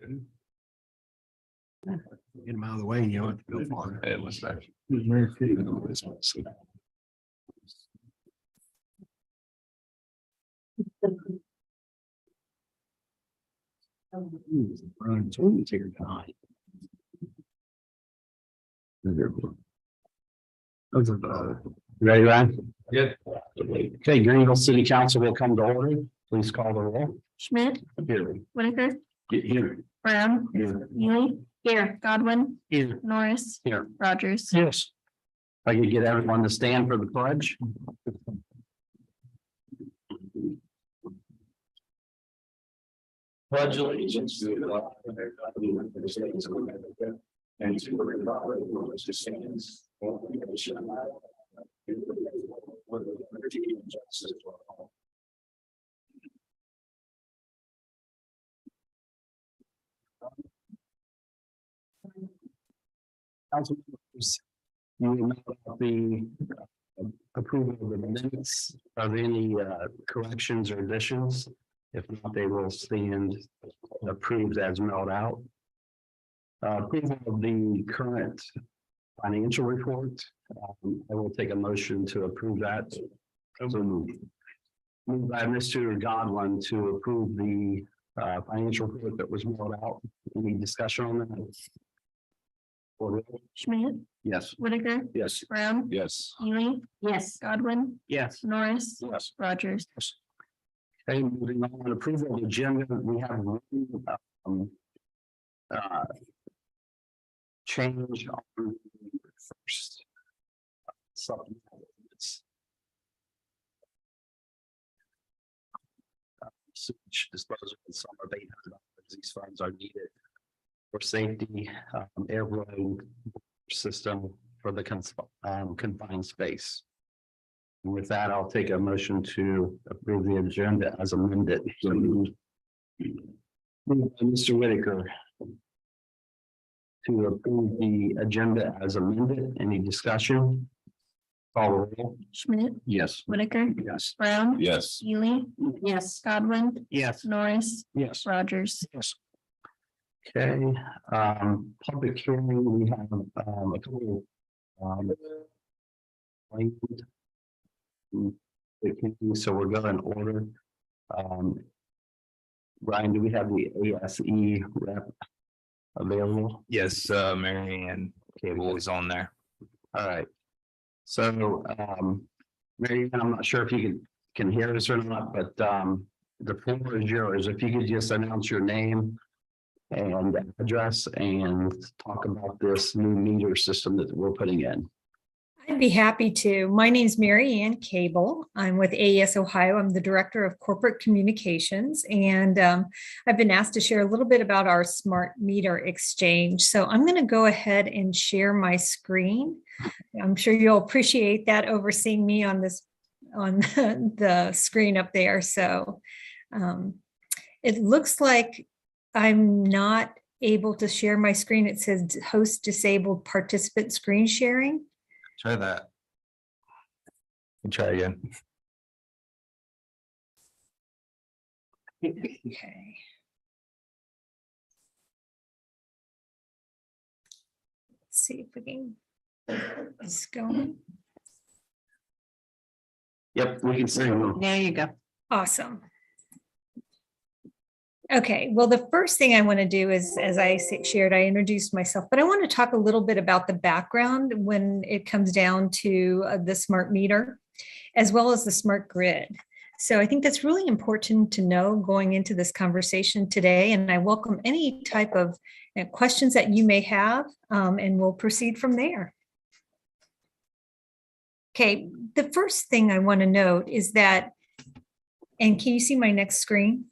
Get them out of the way and you don't have to go far. It was there. Run twins here tonight. Ready, Ryan? Yeah. Okay, Greenville City Council will come to order. Please call the roll. Schmidt, Here. Whitaker, Get here. Brown, Here. Ely, here, Godwin, Here. Norris, Here. Rogers. Yes. If I could get everyone to stand for the pledge. Pledge allegiance to the flag of the United States of America and to the republic for which it stands, one nation, with liberty and justice for all. Council members, you will know about the approval of the minutes. Are there any corrections or additions? If not, they will stand approved as mailed out. Approval of the current financial report. I will take a motion to approve that. So moved by Mr. Godwin to approve the financial report that was mailed out. Any discussion on that? Schmidt, Yes. Whitaker, Yes. Brown, Yes. Ely, yes, Godwin, Yes. Norris, Yes. Rogers. Okay, moving on, approval of the agenda, we have um, uh, change on the first supplement. Sewage disposal and some of $800. These funds are needed for safety, airflow system for the confined space. And with that, I'll take a motion to approve the agenda as amended. Moved by Mr. Whitaker to approve the agenda as amended. Any discussion? Call the roll. Schmidt, Yes. Whitaker, Yes. Brown, Yes. Ely, yes, Godwin, Yes. Norris, Yes. Rogers. Yes. Okay, public hearing, we have a couple of so we're going in order. Ryan, do we have the ASE rep available? Yes, Mary Ann Cable is on there. All right. So, Mary Ann, I'm not sure if you can hear us or not, but the floor is yours. If you could just announce your name and address and talk about this new meter system that we're putting in. I'd be happy to. My name's Mary Ann Cable. I'm with AES Ohio. I'm the Director of Corporate Communications, and I've been asked to share a little bit about our smart meter exchange. So I'm going to go ahead and share my screen. I'm sure you'll appreciate that, overseeing me on this on the screen up there. So it looks like I'm not able to share my screen. It says host disabled participant screen sharing. Try that. Try again. Okay. Let's see if we can get this going. Yep, we can see you. There you go. Awesome. Okay, well, the first thing I want to do is, as I shared, I introduced myself, but I want to talk a little bit about the background when it comes down to the smart meter, as well as the smart grid. So I think that's really important to know going into this conversation today, and I welcome any type of questions that you may have, and we'll proceed from there. Okay, the first thing I want to note is that, and can you see my next screen?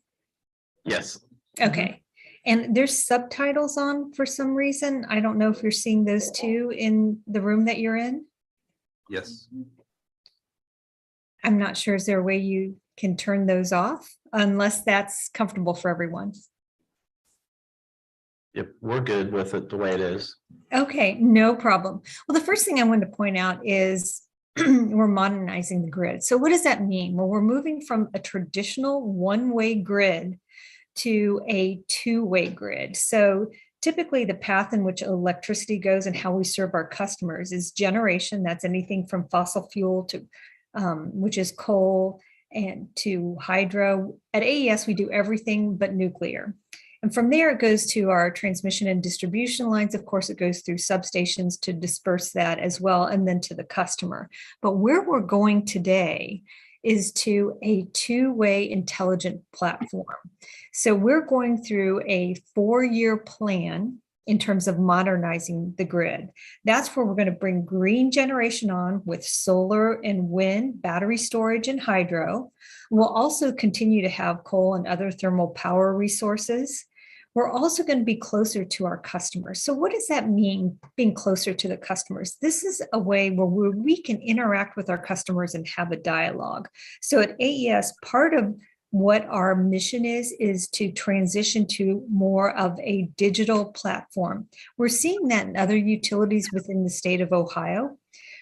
Yes. Okay, and there's subtitles on for some reason. I don't know if you're seeing those too in the room that you're in. Yes. I'm not sure. Is there a way you can turn those off unless that's comfortable for everyone? Yep, we're good with it the way it is. Okay, no problem. Well, the first thing I wanted to point out is we're modernizing the grid. So what does that mean? Well, we're moving from a traditional one-way grid to a two-way grid. So typically the path in which electricity goes and how we serve our customers is generation. That's anything from fossil fuel to, which is coal, and to hydro. At AES, we do everything but nuclear. And from there, it goes to our transmission and distribution lines. Of course, it goes through substations to disperse that as well, and then to the customer. But where we're going today is to a two-way intelligent platform. So we're going through a 4-year plan in terms of modernizing the grid. That's where we're going to bring green generation on with solar and wind, battery storage, and hydro. We'll also continue to have coal and other thermal power resources. We're also going to be closer to our customers. So what does that mean, being closer to the customers? This is a way where we can interact with our customers and have a dialogue. So at AES, part of what our mission is to transition to more of a digital platform. We're seeing that in other utilities within the state of Ohio,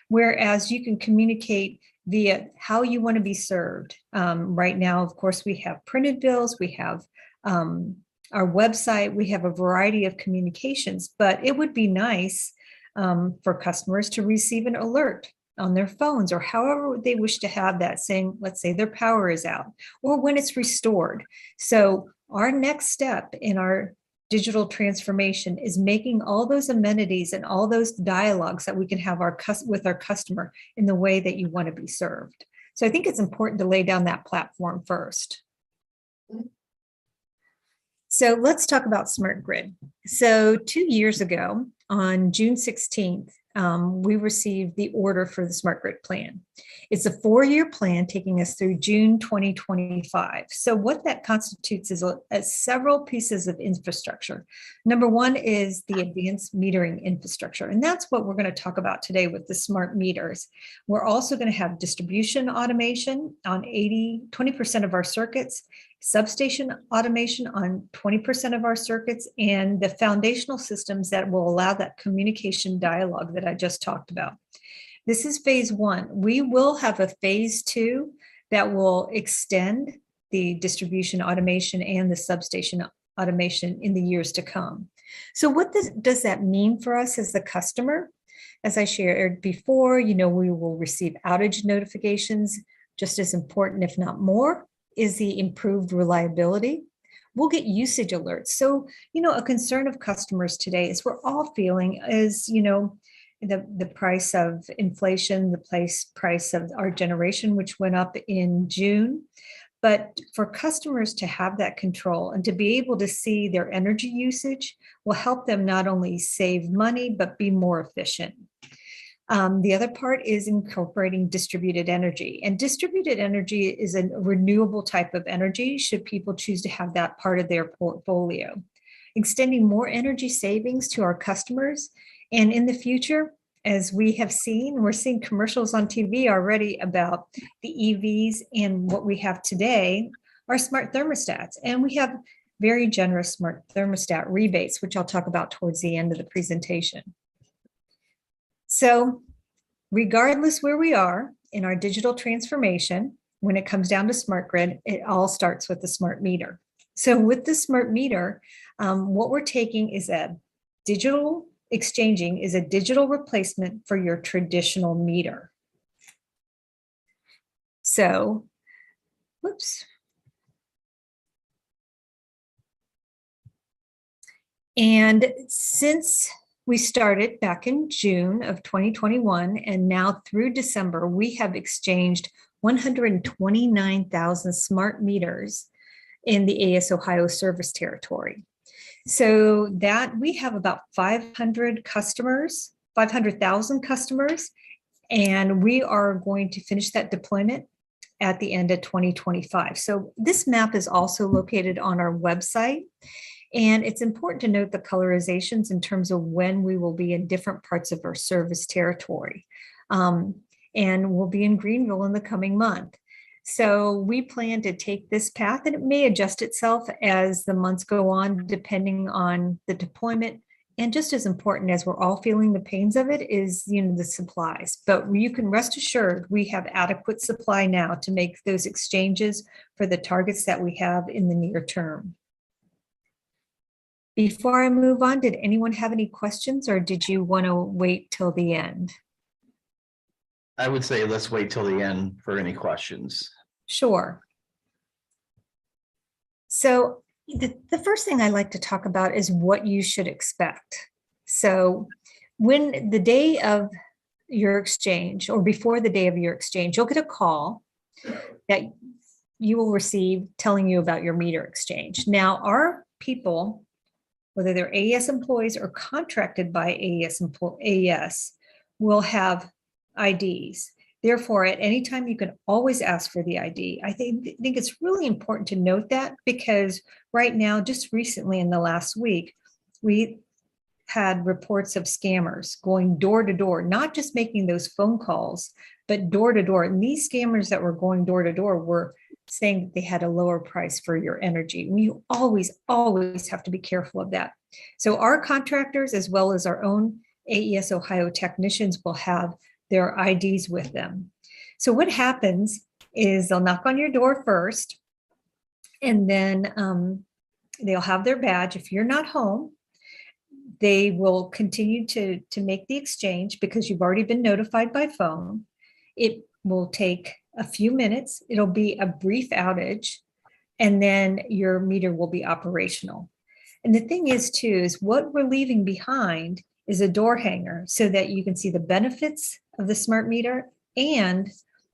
whereas you can communicate via how you want to be served. Right now, of course, we have printed bills, we have our website, we have a variety of communications, but it would be nice for customers to receive an alert on their phones or however they wish to have that, saying, let's say their power is out or when it's restored. So our next step in our digital transformation is making all those amenities and all those dialogues that we can have with our customer in the way that you want to be served. So I think it's important to lay down that platform first. So let's talk about smart grid. So 2 years ago, on June 16th, we received the order for the smart grid plan. It's a 4-year plan taking us through June 2025. So what that constitutes is several pieces of infrastructure. Number one is the advanced metering infrastructure, and that's what we're going to talk about today with the smart meters. We're also going to have distribution automation on 20% of our circuits, substation automation on 20% of our circuits, and the foundational systems that will allow that communication dialogue that I just talked about. This is phase 1. We will have a phase 2 that will extend the distribution automation and the substation automation in the years to come. So what does that mean for us as the customer? As I shared before, we will receive outage notifications. Just as important, if not more, is the improved reliability. We'll get usage alerts. So, a concern of customers today is we're all feeling is, the price of inflation, the price of our generation, which went up in June. But for customers to have that control and to be able to see their energy usage will help them not only save money, but be more efficient. The other part is incorporating distributed energy. And distributed energy is a renewable type of energy, should people choose to have that part of their portfolio. Extending more energy savings to our customers. And in the future, as we have seen, we're seeing commercials on TV already about the EVs, and what we have today are smart thermostats. And we have very generous smart thermostat rebates, which I'll talk about towards the end of the presentation. So regardless where we are in our digital transformation, when it comes down to smart grid, it all starts with the smart meter. So with the smart meter, what we're taking is exchanging is a digital replacement for your traditional meter. So, whoops. And since we started back in June of 2021, and now through December, we have exchanged 129,000 smart meters in the AES Ohio service territory. So that we have about 500,000 customers, and we are going to finish that deployment at the end of 2025. So this map is also located on our website. And it's important to note the colorizations in terms of when we will be in different parts of our service territory. And we'll be in Greenville in the coming month. So we plan to take this path, and it may adjust itself as the months go on, depending on the deployment. And just as important as we're all feeling the pains of it is, the supplies. But you can rest assured we have adequate supply now to make those exchanges for the targets that we have in the near term. Before I move on, did anyone have any questions or did you want to wait till the end? I would say let's wait till the end for any questions. Sure. So the first thing I like to talk about is what you should expect. So when the day of your exchange or before the day of your exchange, you'll get a call that you will receive telling you about your meter exchange. Now, our people, whether they're AES employees or contracted by AES, will have IDs. Therefore, at any time, you can always ask for the ID. I think it's really important to note that because right now, just recently in the last week, we had reports of scammers going door to door, not just making those phone calls, but door to door. And these scammers that were going door to door were saying that they had a lower price for your energy. We always have to be careful of that. So our contractors, as well as our own AES Ohio technicians, will have their IDs with them. So what happens is they'll knock on your door first, and then they'll have their badge. If you're not home, they will continue to make the exchange because you've already been notified by phone. It will take a few minutes. It'll be a brief outage, and then your meter will be operational. And the thing is, too, is what we're leaving behind is a door hanger so that you can see the benefits of the smart meter, and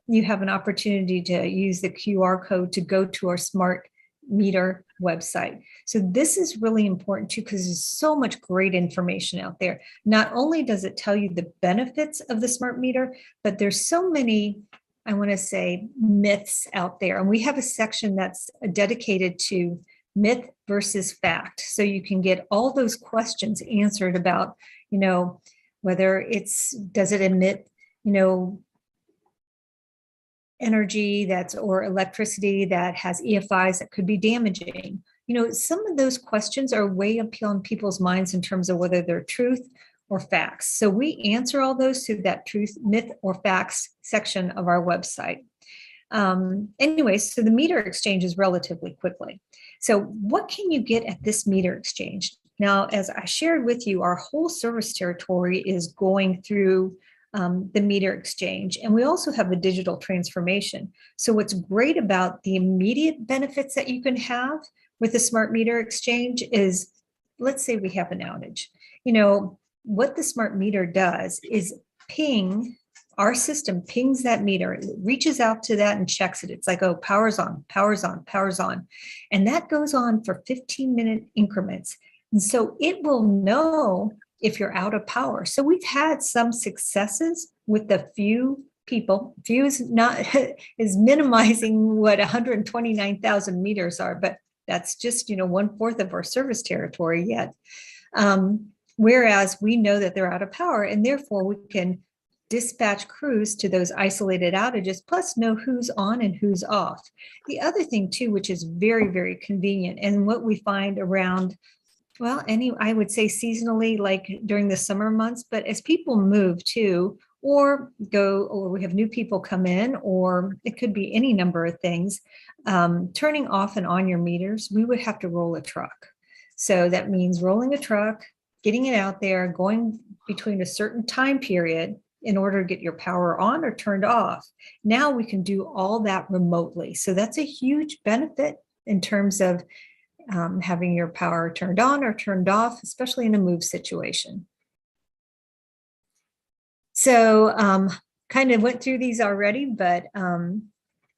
you have an opportunity to use the QR code to go to our smart meter website. So this is really important too, because there's so much great information out there. Not only does it tell you the benefits of the smart meter, but there's so many, I want to say, myths out there. And we have a section that's dedicated to myth versus fact. So you can get all those questions answered about, whether does it emit, energy or electricity that has EFIs that could be damaging. Some of those questions are way up on people's minds in terms of whether they're truth or facts. So we answer all those through that truth, myth, or facts section of our website. Anyways, so the meter exchange is relatively quickly. So what can you get at this meter exchange? Now, as I shared with you, our whole service territory is going through the meter exchange, and we also have a digital transformation. So what's great about the immediate benefits that you can have with the smart meter exchange is, let's say we have an outage. What the smart meter does is our system pings that meter, it reaches out to that and checks it. It's like, oh, power's on, power's on, power's on. And that goes on for 15-minute increments. And so it will know if you're out of power. So we've had some successes with the few people. Few is minimizing what 129,000 meters are, but that's just 1/4 of our service territory yet. Whereas we know that they're out of power, and therefore we can dispatch crews to those isolated outages, plus know who's on and who's off. The other thing too, which is very, very convenient, and what we find around, I would say seasonally, like during the summer months, but as people move too, or we have new people come in, or it could be any number of things, turning off and on your meters, we would have to roll a truck. So that means rolling a truck, getting it out there, going between a certain time period in order to get your power on or turned off. Now we can do all that remotely. So that's a huge benefit in terms of having your power turned on or turned off, especially in a move situation. So kind of went through these already, but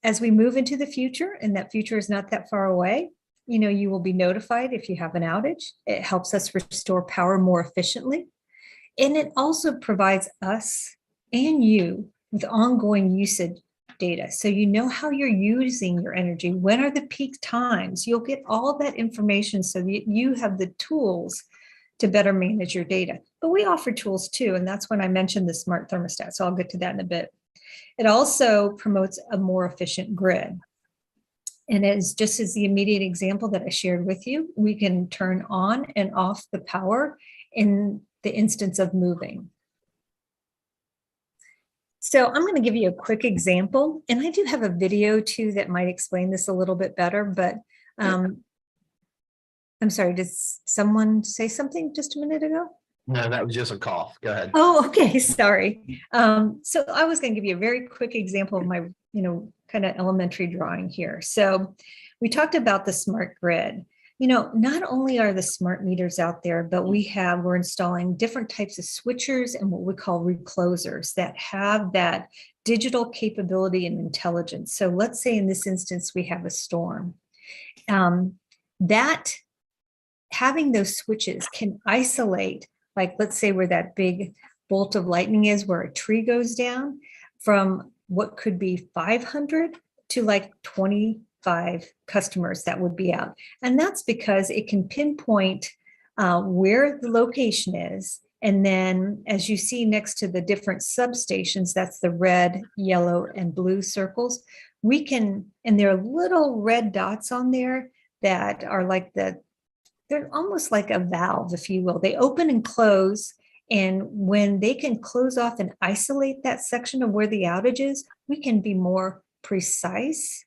as we move into the future, and that future is not that far away, you will be notified if you have an outage. It helps us restore power more efficiently. And it also provides us and you with ongoing usage data. So you know how you're using your energy. When are the peak times? You'll get all that information so that you have the tools to better manage your data. But we offer tools too, and that's when I mentioned the smart thermostat. So I'll get to that in a bit. It also promotes a more efficient grid. And just as the immediate example that I shared with you, we can turn on and off the power in the instance of moving. So I'm going to give you a quick example, and I do have a video too that might explain this a little bit better, but I'm sorry, did someone say something just a minute ago? No, that was just a cough. Go ahead. Oh, okay, sorry. So I was going to give you a very quick example of my, kind of elementary drawing here. So we talked about the smart grid. Not only are the smart meters out there, but we're installing different types of switchers and what we call reclosers that have that digital capability and intelligence. So let's say in this instance, we have a storm. That having those switches can isolate, like let's say where that big bolt of lightning is, where a tree goes down, from what could be 500 to like 25 customers that would be out. And that's because it can pinpoint where the location is. And then as you see next to the different substations, that's the red, yellow, and blue circles, and there are little red dots on there that are like they're almost like a valve, if you will. They open and close. And when they can close off and isolate that section of where the outage is, we can be more precise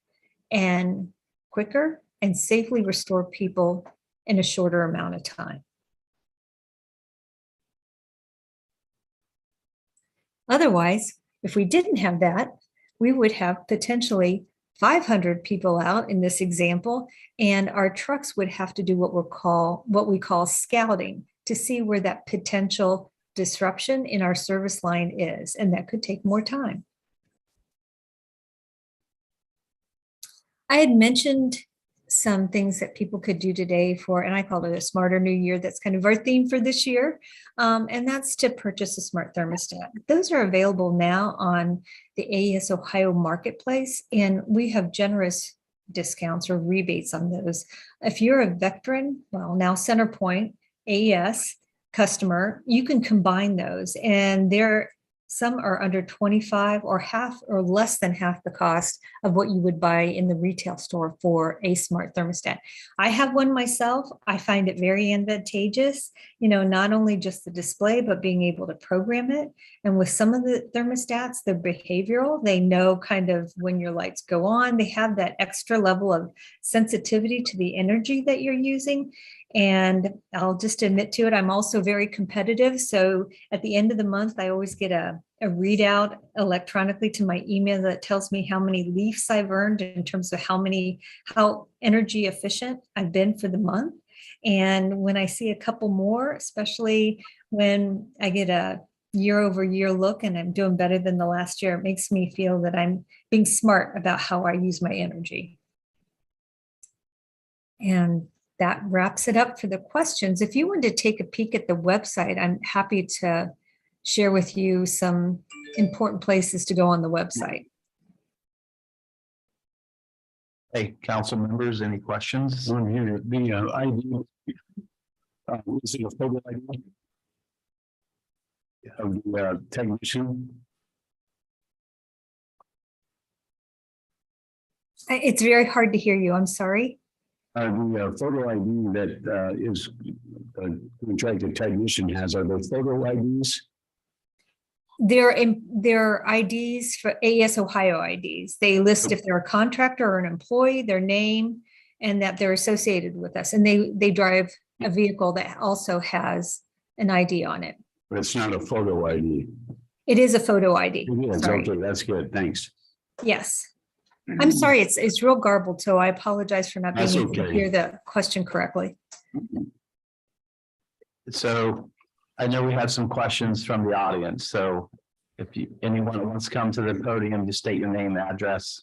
and quicker and safely restore people in a shorter amount of time. Otherwise, if we didn't have that, we would have potentially 500 people out in this example, and our trucks would have to do what we call scouting to see where that potential disruption in our service line is, and that could take more time. I had mentioned some things that people could do today and I called it a smarter new year. That's kind of our theme for this year. And that's to purchase a smart thermostat. Those are available now on the AES Ohio Marketplace, and we have generous discounts or rebates on those. If you're a veteran, well, now CenterPoint AES customer, you can combine those, and some are under 25 or half or less than half the cost of what you would buy in the retail store for a smart thermostat. I have one myself. I find it very advantageous, not only just the display, but being able to program it. And with some of the thermostats, they're behavioral. They know kind of when your lights go on. They have that extra level of sensitivity to the energy that you're using. And I'll just admit to it, I'm also very competitive. So at the end of the month, I always get a readout electronically to my email that tells me how many leafs I've earned in terms of how energy efficient I've been for the month. And when I see a couple more, especially when I get a year-over-year look and I'm doing better than the last year, it makes me feel that I'm being smart about how I use my energy. And that wraps it up for the questions. If you wanted to take a peek at the website, I'm happy to share with you some important places to go on the website. Hey, council members, any questions? On here, the ID. Is it a photo ID? Of the technician? It's very hard to hear you. I'm sorry. The photo ID that is contracted technician has, are those photo IDs? They're IDs for AES Ohio IDs. They list if they're a contractor or an employee, their name, and that they're associated with us. And they drive a vehicle that also has an ID on it. But it's not a photo ID. It is a photo ID. It is, Sorry. okay, that's good, thanks. Yes. I'm sorry, it's real garbled, so I apologize for not being That's able to okay. hear the question correctly. So I know we have some questions from the audience. So if anyone wants to come to the podium, just state your name and address.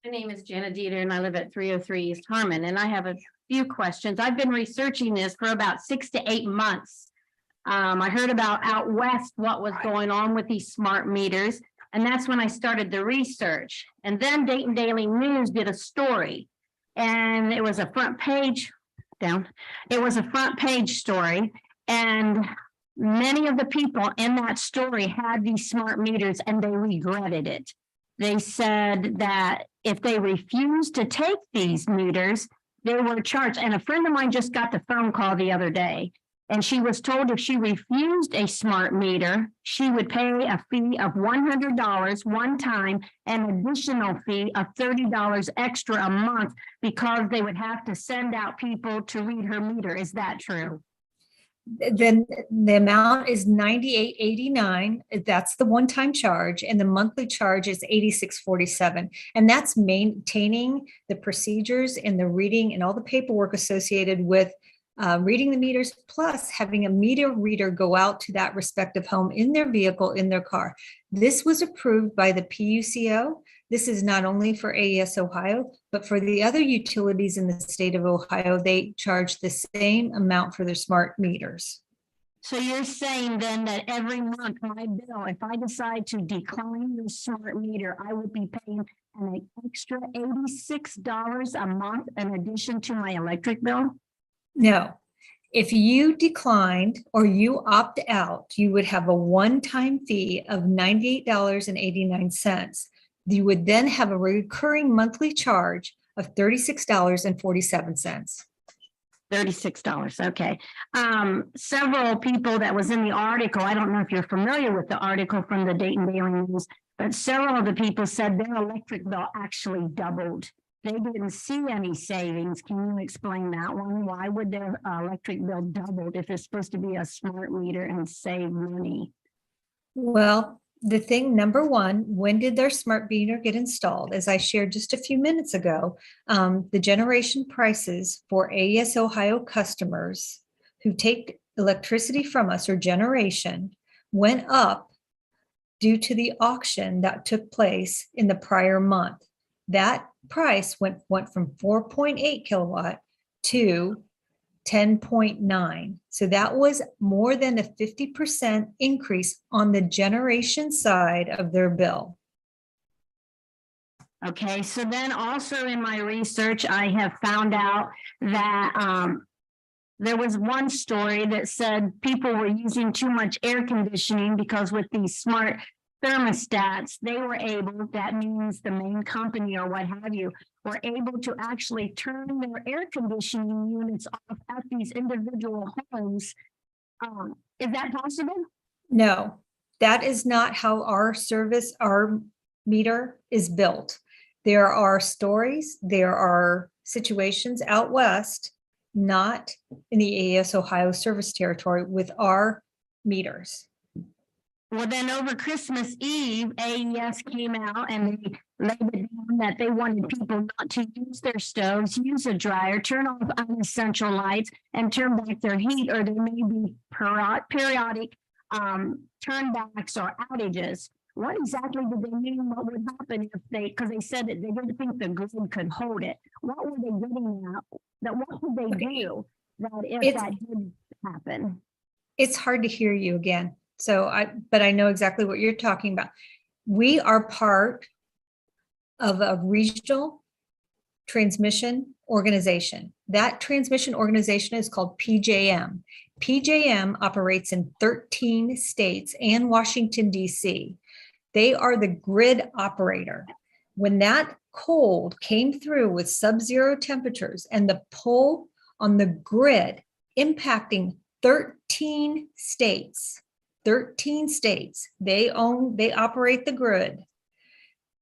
My name is Janet Dieter and I live at 303 East Harmon, and I have a few questions. I've been researching this for about 6 to 8 months. I heard about out west what was going on with these smart meters, and that's when I started the research. And then Dayton Daily News did a story, and it was a front page story, and many of the people in that story had these smart meters and they regretted it. They said that if they refused to take these meters, they were charged. And a friend of mine just got the phone call the other day, And she was told if she refused a smart meter, she would pay a fee of $100 one time and additional fee of $30 extra a month because they would have to send out people to read her meter. Is that true? Then the amount is $98.89. That's the one-time charge, and the monthly charge is $86.47. And that's maintaining the procedures and the reading and all the paperwork associated with reading the meters, plus having a meter reader go out to that respective home in their vehicle, in their car. This was approved by the PUCO. This is not only for AES Ohio, but for the other utilities in the state of Ohio, they charge the same amount for their smart meters. So you're saying then that every month my bill, if I decide to decline the smart meter, I will be paying an extra $86 a month in addition to my electric bill? No, if you declined or you opt out, you would have a one-time fee of $98.89. You would then have a recurring monthly charge of $36.47. $36, okay. Several people that was in the article, I don't know if you're familiar with the article from the Dayton Daily News, but several of the people said their electric bill actually doubled. They didn't see any savings. Can you explain that one? Why would their electric bill double if it's supposed to be a smart meter and save money? Well, the thing, number one, when did their smart meter get installed? As I shared just a few minutes ago, the generation prices for AES Ohio customers who take electricity from us or generation went up due to the auction that took place in the prior month. That price went from 4.8 kilowatt to 10.9. So that was more than a 50% increase on the generation side of their bill. Okay, so then also in my research, I have found out that there was one story that said people were using too much air conditioning because with these smart thermostats, they were able, that means the main company or what have you, were able to actually turn their air conditioning units off at these individual homes. Is that possible? No, that is not how our service, our meter is built. There are stories, there are situations out west, not in the AES Ohio service territory with our meters. Well, then over Christmas Eve, AES came out and they laid it down that they wanted people not to use their stoves, use a dryer, turn off unessential lights, and turn back their heat, or there may be periodic turnbacks or outages. What exactly did they mean? What would happen if they, because they said that they didn't think the grid could hold it. What were they getting at? That what would they do that if that did happen? It's hard to hear you again. But I know exactly what you're talking about. We are part of a regional transmission organization. That transmission organization is called PJM. PJM operates in 13 states and Washington, D.C. They are the grid operator. When that cold came through with sub-zero temperatures and the pull on the grid impacting 13 states, they operate the grid.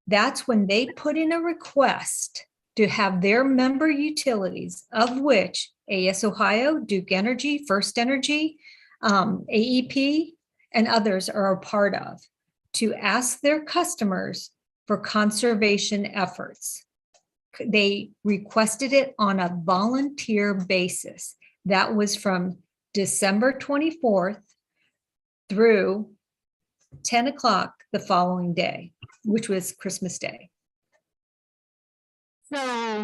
That's when they put in a request to have their member utilities, of which AES Ohio, Duke Energy, First Energy, AEP, and others are a part of, to ask their customers for conservation efforts. They requested it on a volunteer basis. That was from December 24th through 10 o'clock the following day, which was Christmas Day. So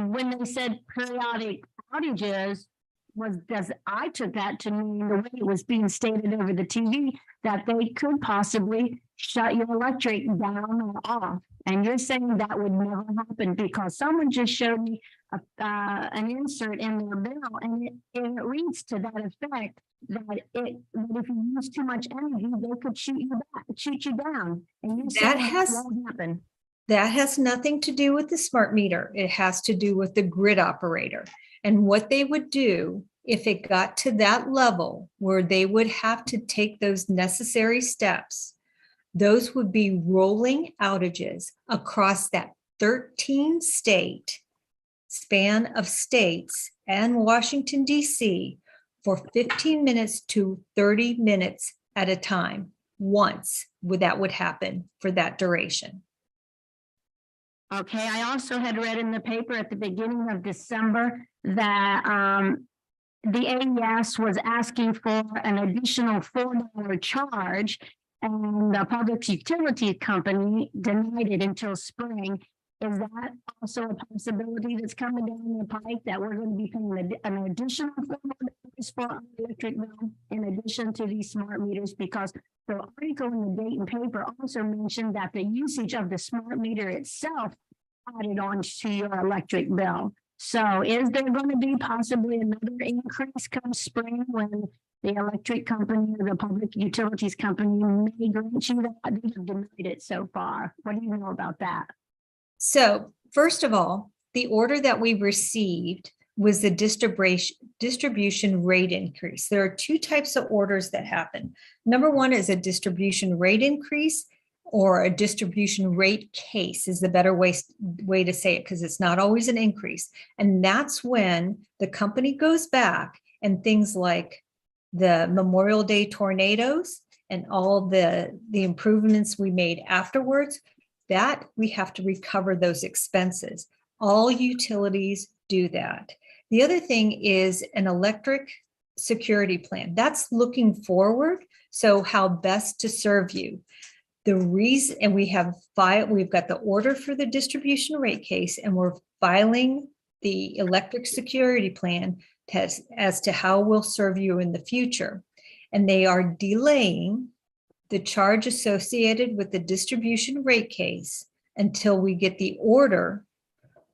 when they said periodic outages, I took that to mean the way it was being stated over the TV, that they could possibly shut your electric down or off. And you're saying that would never happen because someone just showed me an insert in their bill, and it reads to that effect that if you use too much energy, they could shoot you down. And you saying that won't happen. That has nothing to do with the smart meter. It has to do with the grid operator. And what they would do if it got to that level where they would have to take those necessary steps, those would be rolling outages across that 13 state span of states and Washington, DC for 15 minutes to 30 minutes at a time. Once that would happen for that duration. Okay, I also had read in the paper at the beginning of December that the AES was asking for an additional $4 charge, and the public utility company denied it until spring. Is that also a possibility that's coming down the pike, that we're going to be paying an additional $4 for our electric bill in addition to these smart meters? Because the article in the Dayton paper also mentioned that the usage of the smart meter itself added on to your electric bill. So is there going to be possibly another increase come spring when the electric company or the public utilities company may grant you that? They have denied it so far. What do you know about that? So first of all, the order that we received was the distribution rate increase. There are two types of orders that happen. Number one is a distribution rate increase, or a distribution rate case is the better way to say it, because it's not always an increase. And that's when the company goes back and things like the Memorial Day tornadoes and all the improvements we made afterwards, that we have to recover those expenses. All utilities do that. The other thing is an electric security plan. That's looking forward. So how best to serve you. The reason, and we've got the order for the distribution rate case, and we're filing the electric security plan as to how we'll serve you in the future. And they are delaying the charge associated with the distribution rate case until we get the order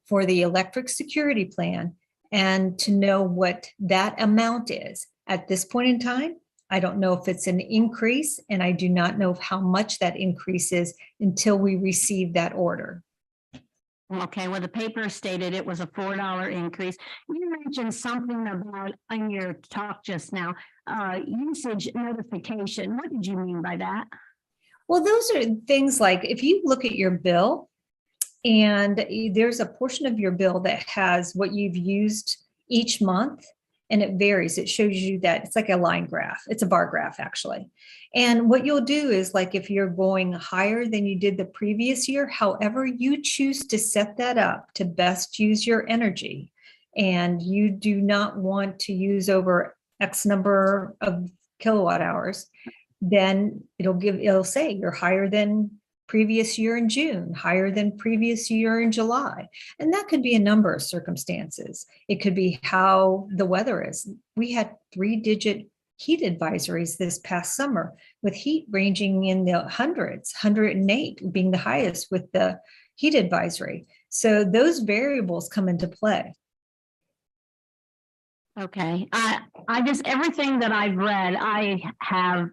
for the electric security plan and to know what that amount is. At this point in time, I don't know if it's an increase, and I do not know how much that increase is until we receive that order. Okay, well, the paper stated it was a $4 increase. You mentioned something about in your talk just now, usage notification. What did you mean by that? Well, those are things like if you look at your bill and there's a portion of your bill that has what you've used each month, and it varies. It shows you that it's like a line graph. It's a bar graph, actually. And what you'll do is, like, if you're going higher than you did the previous year, however you choose to set that up to best use your energy, and you do not want to use over X number of kilowatt hours, then it'll say you're higher than previous year in June, higher than previous year in July. And that could be a number of circumstances. It could be how the weather is. We had 3-digit heat advisories this past summer with heat ranging in the hundreds, 108 being the highest with the heat advisory. So those variables come into play. Okay, I just, everything that I've read, I have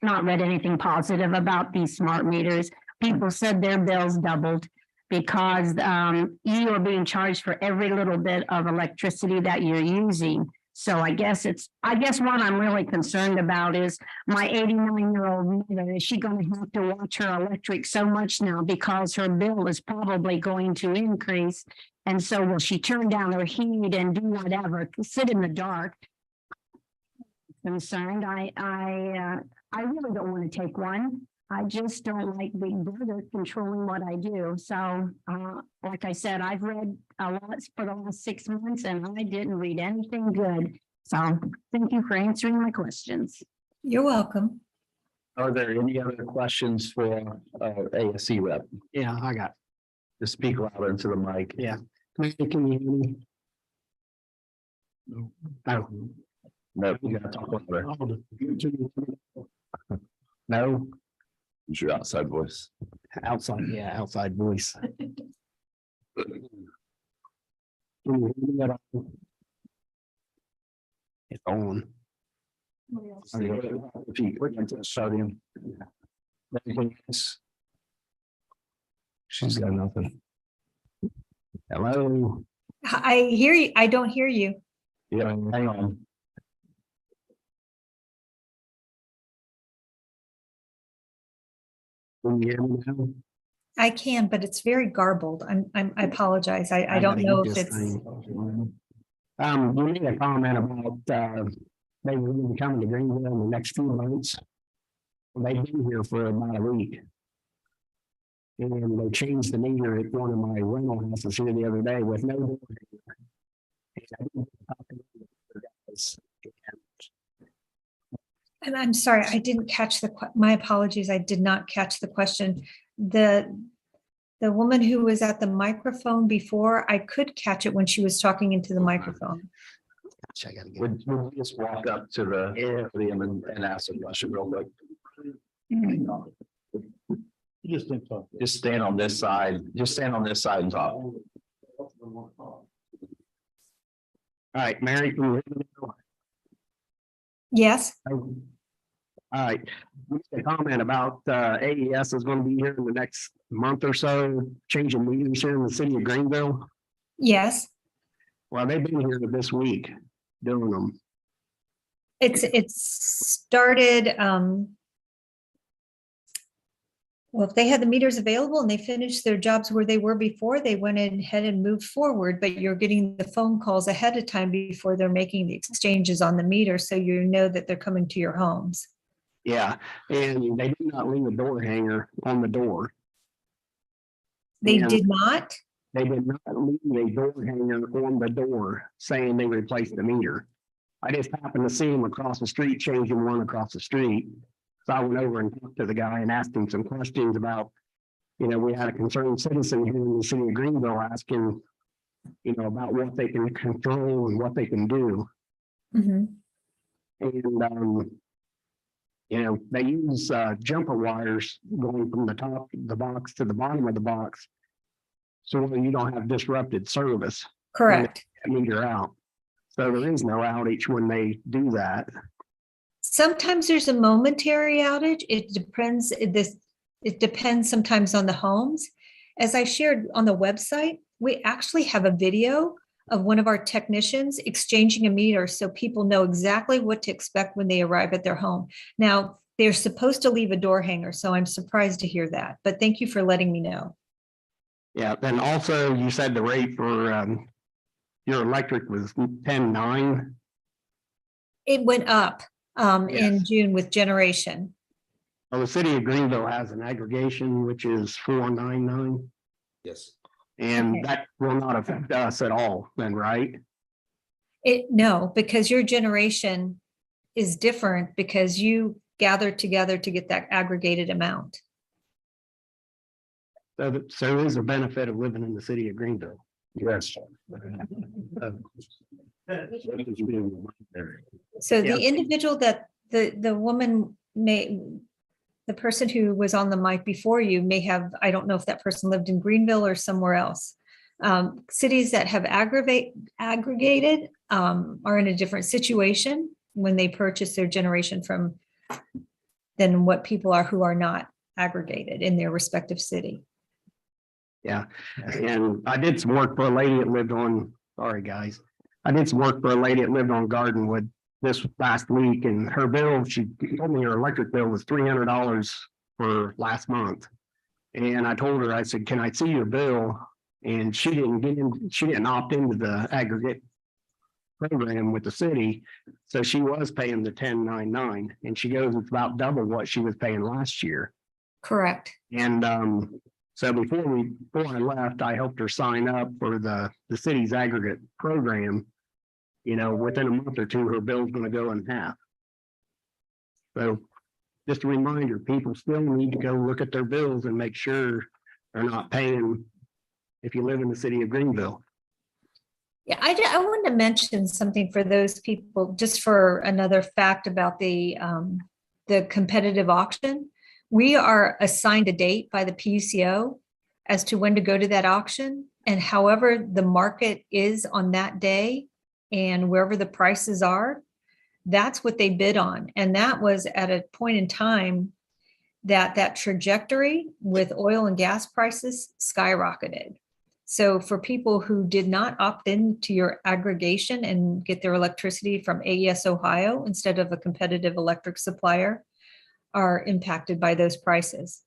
not read anything positive about these smart meters. People said their bills doubled because you are being charged for every little bit of electricity that you're using. So I guess what I'm really concerned about is my 89-year-old mother. Is she going to have to watch her electric so much now because her bill is probably going to increase? And so will she turn down her heat and do whatever, sit in the dark? Concerned. I really don't want to take one. I just don't like Big Brother controlling what I do. So, like I said, I've read a lot for the last 6 months, and I didn't read anything good. So, thank you for answering my questions. You're welcome. Are there any other questions for ASE rep? Yeah, I got, To speak louder into the mic. yeah. Can you hear me? No. No, you gotta talk louder. No, Use your outside voice. outside, yeah, outside voice. Can you hear me at all? It's on. If you click into the podium. Anything else? She's got nothing. Hello? I hear you. I don't hear you. Yeah, hang on. Can you hear me now? I can, but it's very garbled. I apologize. I don't gotta know get if this it's, thing. You made a comment about, they were gonna be coming to Greenville in the next few months. They've been here for about a week. And they changed the meter at one of my rental houses here the other day with no door. And I didn't talk to the guys. and I'm sorry, I didn't catch my apologies. I did not catch the question. The woman who was at the microphone before, I could catch it when she was talking into the microphone. Gosh, I gotta get. Would we just walk up to the podium and ask a question real quick? Just stand on this side, just stand on this side and talk. All right, Mary, can you hear me now? Yes, All right, a comment about AES is going to be here in the next month or so, changing meters here in the city of Greenville. yes. Well, they've been here this week doing them. It's started, well, if they had the meters available and they finished their jobs where they were before, they went ahead and moved forward, but you're getting the phone calls ahead of time before they're making the exchanges on the meter, so you know that they're coming to your homes. Yeah, and they did not leave a door hanger on the door. They And did not? They did not leave a door hanger on the door saying they replaced the meter. I just happened to see him across the street, changing one across the street. So I went over and talked to the guy and asked him some questions about, we had a concerned citizen here in the city of Greenville asking, about what they can control and what they can do. Mhm. And, they use jumper wires going from the top of the box to the bottom of the box. So you don't have disrupted service. Correct. Meter out. So there is no outage when they do that. Sometimes there's a momentary outage. It depends sometimes on the homes. As I shared on the website, we actually have a video of one of our technicians exchanging a meter so people know exactly what to expect when they arrive at their home. Now, they're supposed to leave a door hanger, so I'm surprised to hear that, but thank you for letting me know. Yeah, then also you said the rate for your electric was 10.9. It went up in Yes. June with generation. Well, the city of Greenville has an aggregation, which is 4.99, Yes. and Okay. that will not affect us at all then, right? No, because your generation is different because you gathered together to get that aggregated amount. So there is a benefit of living in the city of Greenville. Yes. So Yeah. the individual that the woman the person who was on the mic before you may have, I don't know if that person lived in Greenville or somewhere else. Cities that have aggregated are in a different situation when they purchase their generation from than what people are who are not aggregated in their respective city. Yeah, and I did some work for a lady that lived on, sorry, guys. I did some work for a lady that lived on Gardenwood this last week, and her bill, she told me her electric bill was $300 for last month. And I told her, I said, can I see your bill? And she didn't opt into the aggregate program with the city. So she was paying the 10.99, and she goes, it's about double what she was paying last year. Correct. And so before I left, I helped her sign up for the city's aggregate program. Within a month or two, her bill's gonna go in half. So just a reminder, people still need to go look at their bills and make sure they're not paying if you live in the city of Greenville. Yeah, I wanted to mention something for those people, just for another fact about the competitive auction. We are assigned a date by the PUCO as to when to go to that auction, and however the market is on that day and wherever the prices are, that's what they bid on. And that was at a point in time that trajectory with oil and gas prices skyrocketed. So for people who did not opt into your aggregation and get their electricity from AES Ohio instead of a competitive electric supplier, are impacted by those prices.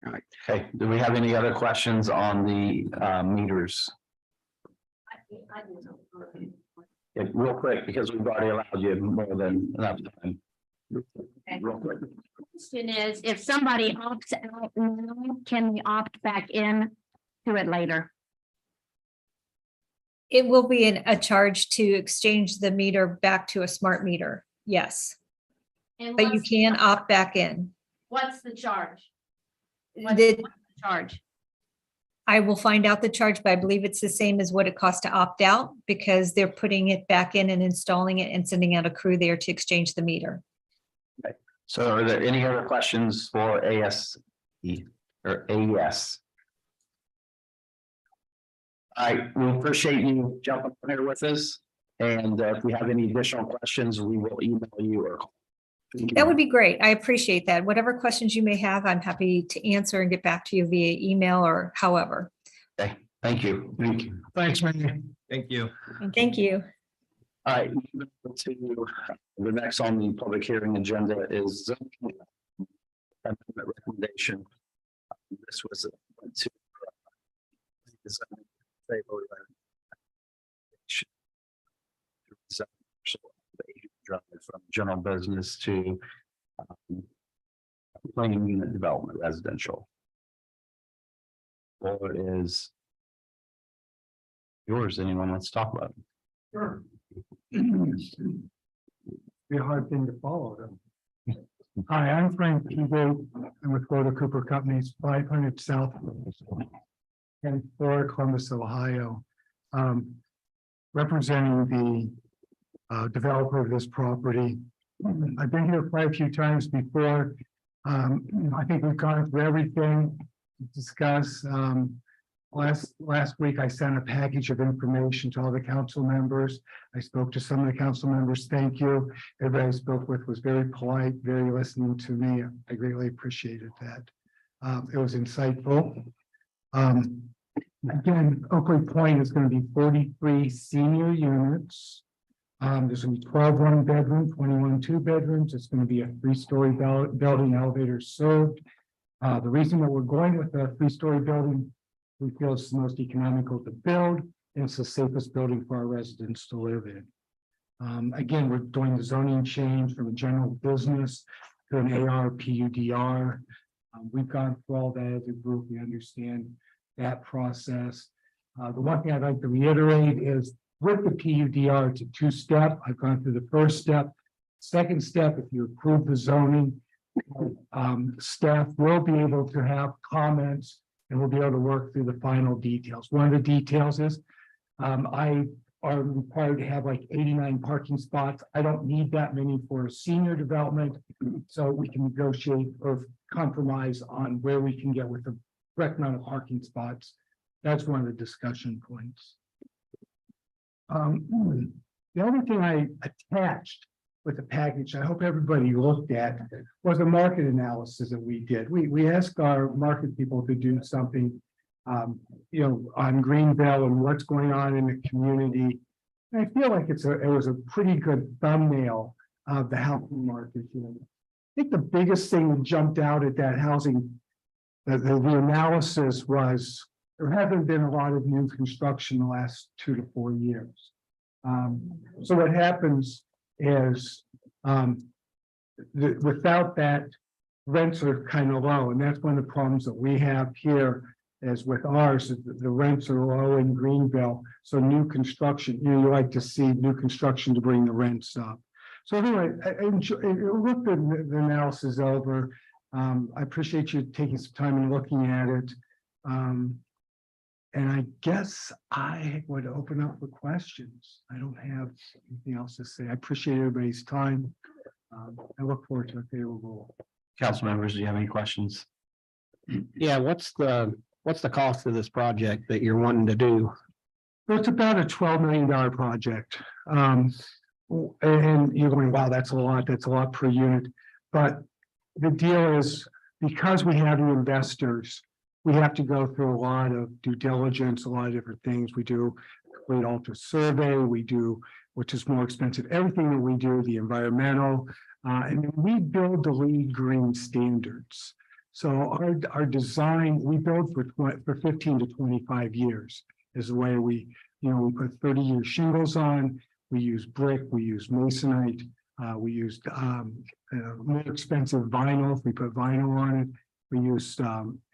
Okay, do we have any other questions on the meters? Yeah, real quick, because we've already allowed you more than enough time. Real quick. Question is, if somebody opts out now, can we opt back in to it later? It will be a charge to exchange the meter back to a smart meter. Yes, And but you what's the- can opt back in. What's the charge? What's The- the charge? I will find out the charge, but I believe it's the same as what it costs to opt out because they're putting it back in and installing it and sending out a crew there to exchange the meter. So are there any other questions for ASE or AES? We appreciate you jumping on here with us. And if we have any additional questions, we will email you or. call. That would be great. I appreciate that. Whatever questions you may have, I'm happy to answer and get back to you via email or however. Okay, thank you. Thank you. Thanks, man. Thank you. And thank you. All right, moving on to the next on the public hearing agenda is zoning amendment recommendation. This was to zone favorable drive from general business to planning unit development residential. Or is yours, anyone wants to talk about it? Sure. Be a hard thing to follow them. Hi, I'm Frank Pivo. I'm with Florida Cooper Companies, 500 South and Florida, Columbus, Ohio. Representing the developer of this property. I've been here quite a few times before. I think we've gone through everything to discuss. Last week, I sent a package of information to all the council members. I spoke to some of the council members. Thank you. Everybody I spoke with was very polite, very listening to me. I greatly appreciated that. It was insightful. Again, Oakley Point is going to be 43 senior units. There's going to be 12 one-bedroom, 21 two-bedrooms. It's going to be a 3-story building, elevator served. The reason that we're going with a 3-story building, we feel it's the most economical to build, and it's the safest building for our residents to live in. Again, we're doing the zoning change from a general business to an AR PUDR. We've gone through all that as a group. We understand that process. The one thing I'd like to reiterate is with the PUDR, it's a 2-step. I've gone through the first step. Second step, if you approve the zoning, staff will be able to have comments and we'll be able to work through the final details. One of the details is I are required to have like 89 parking spots. I don't need that many for a senior development, so we can negotiate or compromise on where we can get with the correct amount of parking spots. That's one of the discussion points. The other thing I attached with the package, I hope everybody looked at, was a market analysis that we did. We asked our market people to do something, on Greenville and what's going on in the community. And I feel like it was a pretty good thumbnail of the housing market. I think the biggest thing that jumped out at that housing, the analysis was there haven't been a lot of new construction in the last 2 to 4 years. So what happens is without that, rents are kind of low, and that's one of the problems that we have here. As with ours, the rents are low in Greenville, so new construction, you like to see new construction to bring the rents up. So anyway, I looked at the analysis over. I appreciate you taking some time and looking at it. And I guess I would open up for questions. I don't have anything else to say. I appreciate everybody's time. I look forward to a favorable. Council members, do you have any questions? Yeah, what's the cost of this project that you're wanting to do? So it's about a $12 million project. And you're going, wow, that's a lot per unit. But the deal is, because we have the investors, we have to go through a lot of due diligence, a lot of different things. We do complete alter survey, we do, which is more expensive, everything that we do, the environmental, and we build the LEED green standards. So our design, we build for 15 to 25 years is the way we put 30-year shingles on. We use brick, we use masonite, we used more expensive vinyl. We put vinyl on it. We used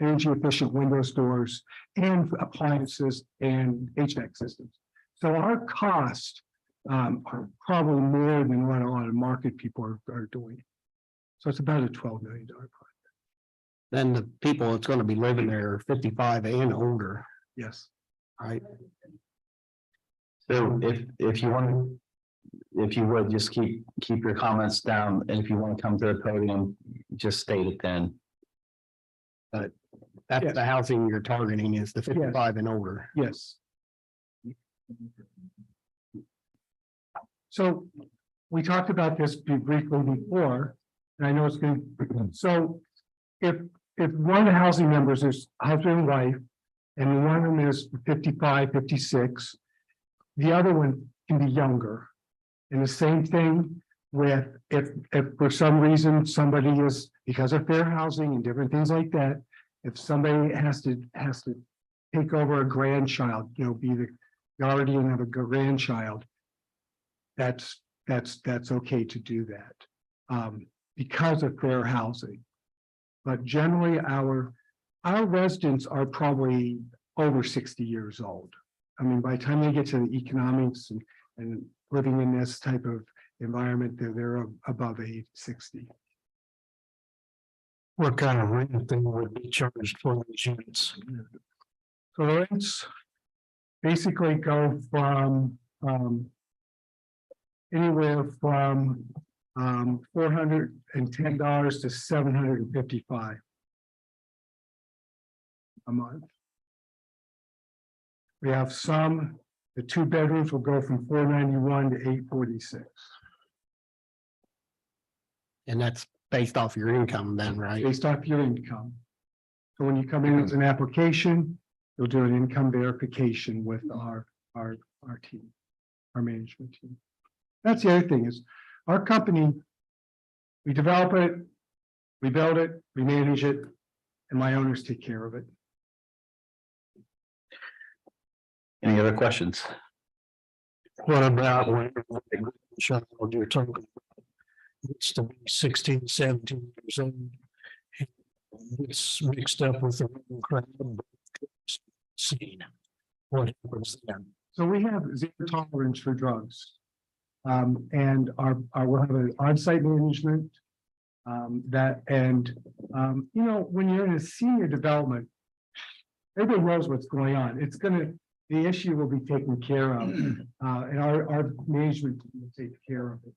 energy efficient windows, doors, and appliances and HVAC systems. So our costs are probably more than what a lot of market people are doing. So it's about a $12 million project. Then the people that's gonna be living there are 55 and older, Yes. right? So if you want, if you would, just keep your comments down, and if you want to come to the podium, just state it then. That's Yes. the housing you're targeting is the 55 and older. Yes. So we talked about this briefly before, and I know it's going, so if one of the housing members is husband and wife, and one of them is 55, 56, the other one can be younger. And the same thing with if for some reason somebody is, because of fair housing and different things like that, if somebody has to take over a grandchild, be the guardian of a grandchild, that's okay to do that because of fair housing. But generally our residents are probably over 60 years old. I mean, by the time they get to the economics and living in this type of environment, they're above age 60. What kind of rent thing would be charged for these units? So the rents basically go from anywhere from $410 to $755 a month. We have some, the 2 bedrooms will go from $491 to $846. And that's based off your income then, right? Based off your income. So when you come in as an application, you'll do an income verification with our team, our management team. That's the other thing is our company, we develop it, we build it, we manage it, and my owners take care of it. Any other questions? What about when child you're talking about it's to be 16, 17 years old? It's mixed up with the crowd scene. What happens then? So we have zero tolerance for drugs. And we'll have an on-site management. When you're in a senior development, everybody knows what's going on. The issue will be taken care of, and our management will take care of it.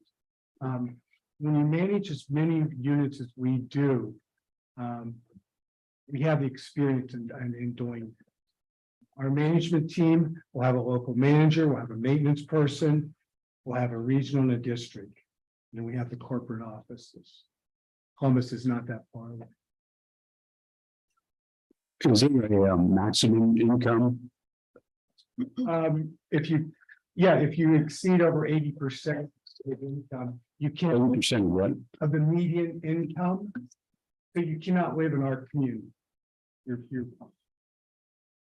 When you manage as many units as we do, we have the experience in doing it. Our management team will have a local manager, we'll have a maintenance person, we'll have a regional and a district, and we have the corporate offices. Columbus is not that far away. Is there a maximum income? If you exceed over 80% of income, you can't. 80% what? Of the median income, so you cannot live in our community. You're too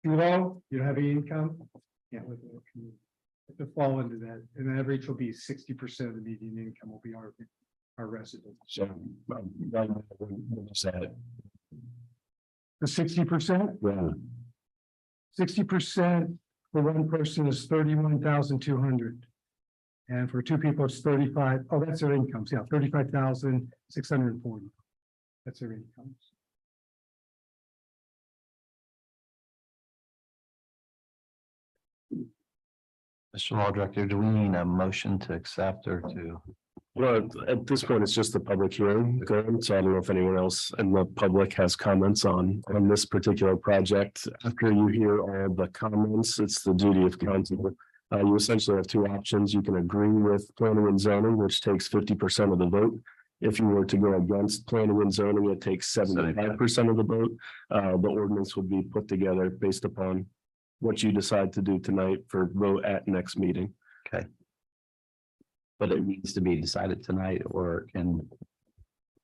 low, you don't have any income, can't live in our community. To fall into that, and the average will be 60% of the median income will be our residents. So, what is that? The 60%, Yeah. 60% for one person is 31,200. And for two people, it's 35. Oh, that's their incomes. Yeah, 35,640. That's their incomes. Mr. Law Director, do we need a motion to accept or to? Well, at this point, it's just the public hearing going, so I don't know if anyone else in the public has comments on this particular project. After you hear all the comments, it's the duty of council. You essentially have two options. You can agree with planning and zoning, which takes 50% of the vote. If you were to go against planning and zoning, it takes 75% of the vote. The ordinance would be put together based upon what you decide to do tonight for vote at next meeting. But it needs to be decided tonight, or can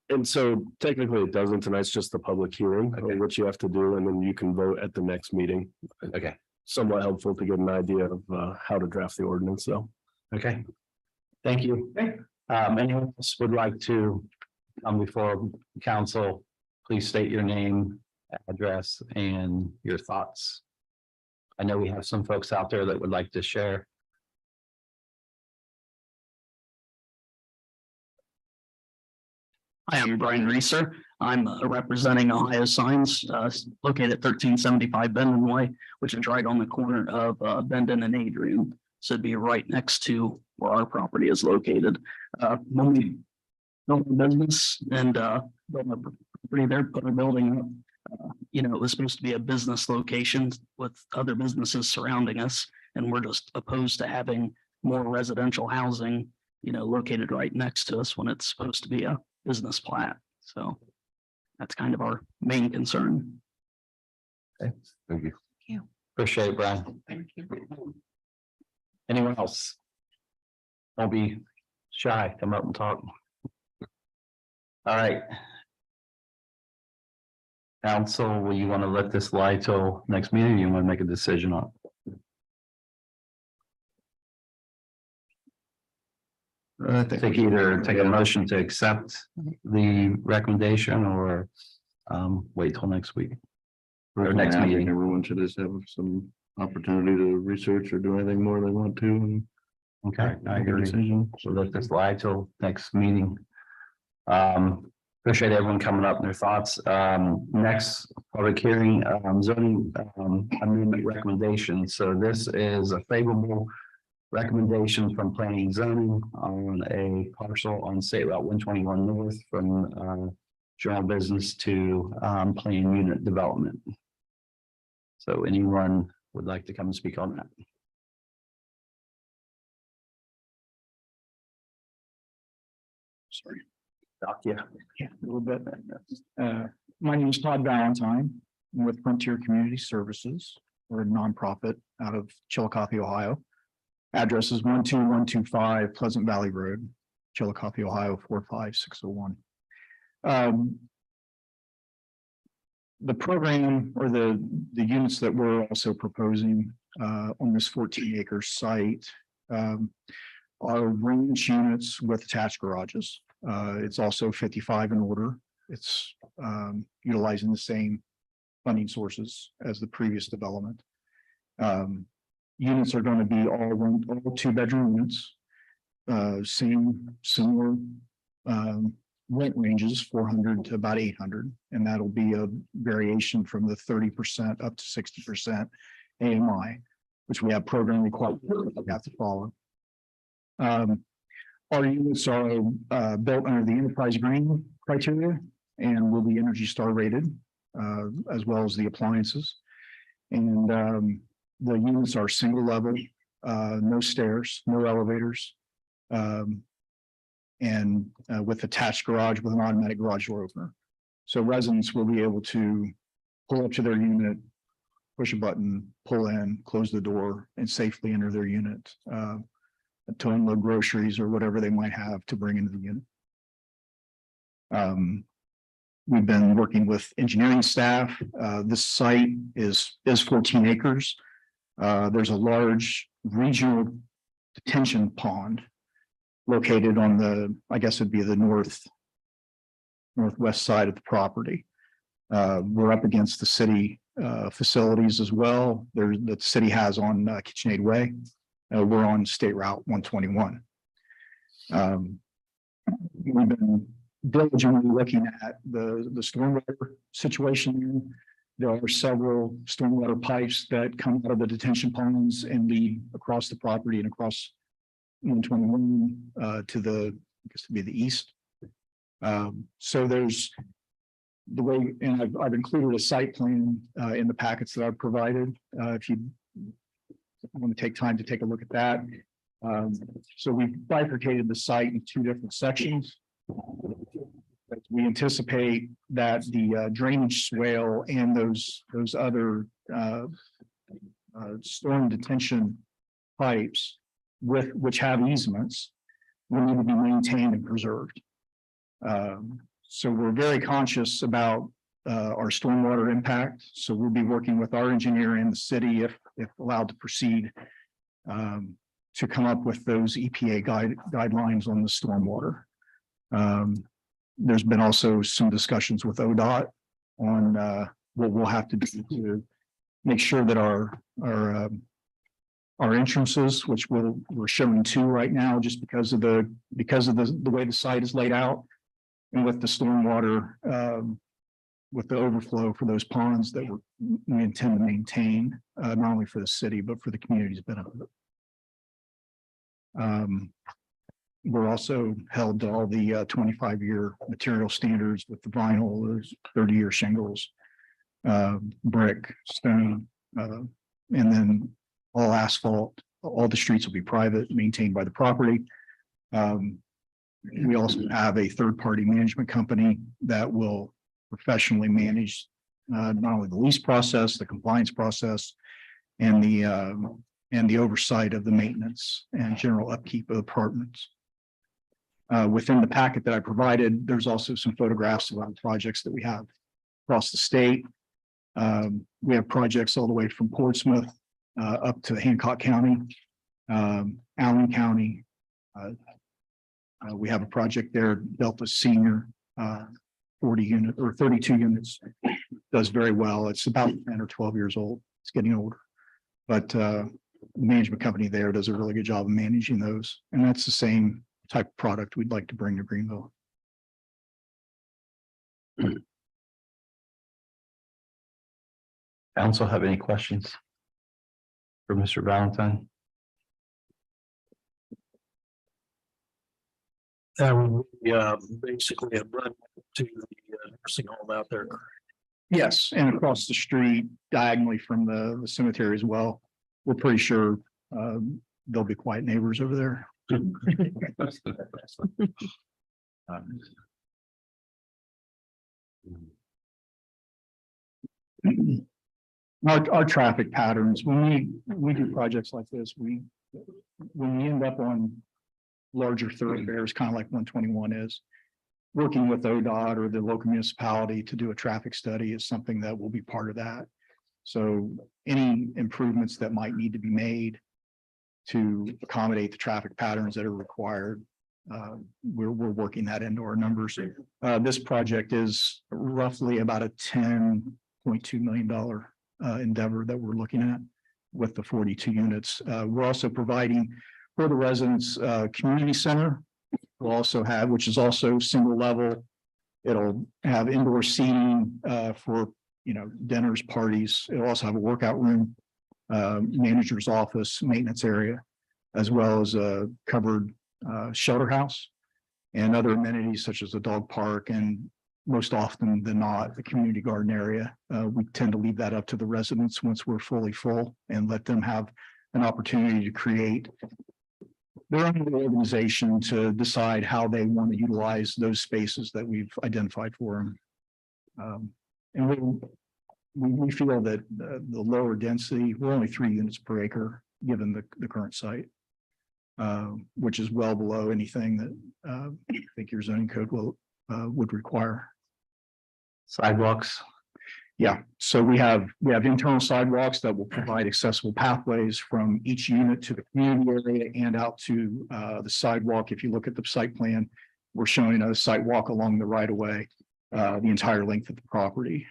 And so technically it doesn't, tonight's just the public hearing, Okay. which you have to do, and then you can vote at the next meeting. Okay, Somewhat helpful to get an idea of how to draft the ordinance, though. okay. Thank you. Anyone else would like to come before council? Please state your name, address, and your thoughts. I know we have some folks out there that would like to share. Hi, I'm Brian Reeser. I'm representing Ohio Signs, located at 1375 Bendon Way, which is right on the corner of Bendon and Adrian. So it'd be right next to where our property is located. When we built a business and built a property there, put a building up, it was supposed to be a business location with other businesses surrounding us. And we're just opposed to having more residential housing, located right next to us when it's supposed to be a business plat. So that's kind of our main concern. Thank you. Appreciate it, Brian. Thank you. Anyone else? Don't be shy, come up and talk. All right. Council, will you want to let this lie till next meeting? Or you want to make a decision on it? I think either take a motion to accept the recommendation or wait till next week. Or next meeting. Everyone should just have some opportunity to research or do anything more they want to. And Okay, I make a agree. decision. So let this lie till next meeting. Appreciate everyone coming up and their thoughts. Next public hearing, zoning amendment recommendation. So this is a favorable recommendation from planning and zoning on a parcel on State Route 121 North from general business to plan unit development. So anyone would like to come and speak on that? Sorry. Doc, yeah. Yeah, a little bit. My name is Todd Valentine. I'm with Frontier Community Services. We're a nonprofit out of Chillicothe, Ohio. Address is 12125 Pleasant Valley Road, Chillicothe, Ohio 45601. The program or the units that we're also proposing on this 14-acre site are range units with attached garages. It's also 55 in order. It's utilizing the same funding sources as the previous development. Units are going to be all two-bedroom units. Similar rent ranges, 400 to about 800, and that'll be a variation from the 30% up to 60% AMI, which we have program requirements we have to follow. Our units are built under the enterprise green criteria and will be Energy Star rated, as well as the appliances. And the units are single level, no stairs, no elevators, and with attached garage with an automatic garage door opener. So residents will be able to pull up to their unit, push a button, pull in, close the door, and safely enter their unit to unload groceries or whatever they might have to bring into the unit. We've been working with engineering staff. This site is 14 acres. There's a large regional detention pond located on the, I guess it'd be the northwest side of the property. We're up against the city facilities as well. The city has on KitchenAid Way. We're on State Route 121. We've been diligently looking at the stormwater situation. There are several stormwater pipes that come out of the detention ponds and lead across the property and across 121 to the, I guess to be the east. So there's the way, and I've included a site plan in the packets that I've provided. If you want to take time to take a look at that. So we've bifurcated the site in two different sections. We anticipate that the drainage swale and those other storm detention pipes which have easements will need to be maintained and preserved. So we're very conscious about our stormwater impact. So we'll be working with our engineer and the city if allowed to proceed to come up with those EPA guidelines on the stormwater. There's been also some discussions with ODOT on what we'll have to do to make sure that our entrances, which we're showing two right now, just because of the way the site is laid out, and with the stormwater, with the overflow for those ponds that we intend to maintain, not only for the city but for the community's benefit. We're also held to all the 25-year material standards with the vinyl, those 30-year shingles, brick, stone, and then all asphalt. All the streets will be private, maintained by the property. We also have a third-party management company that will professionally manage not only the lease process, the compliance process, and the oversight of the maintenance and general upkeep of apartments. Within the packet that I provided, there's also some photographs of our projects that we have across the state. We have projects all the way from Portsmouth up to Hancock County, Allen County. We have a project there, Delta Senior, 40 unit or 32 units, does very well. It's about 10 or 12 years old. It's getting older, but the management company there does a really good job of managing those. And that's the same type of product we'd like to bring to Greenville. Council have any questions for Mr. Valentine? Basically a run to the nursing home out there. Yes, and across the street diagonally from the cemetery as well. We're pretty sure there'll be quiet neighbors over there. Our traffic patterns, when we do projects like this, when we end up on larger thoroughfares, kind of like 121 is, working with ODOT or the local municipality to do a traffic study is something that will be part of that. So any improvements that might need to be made to accommodate the traffic patterns that are required, we're working that into our numbers. This project is roughly about a $10.2 million endeavor that we're looking at with the 42 units. We're also providing for the residents community center. We'll also have, which is also single level. It'll have indoor seating for dinners, parties. It'll also have a workout room, manager's office, maintenance area, as well as a covered shelter house and other amenities such as a dog park, and most often than not, the community garden area. We tend to leave that up to the residents once we're fully full and let them have an opportunity to create their own organization to decide how they want to utilize those spaces that we've identified for them. And we feel that the lower density, we're only 3 units per acre, given the current site, which is well below anything that I think your zoning code would require. Sidewalks? Yeah, so we have internal sidewalks that will provide accessible pathways from each unit to the community area and out to the sidewalk. If you look at the site plan, we're showing a sidewalk along the right of way, the entire length of the property.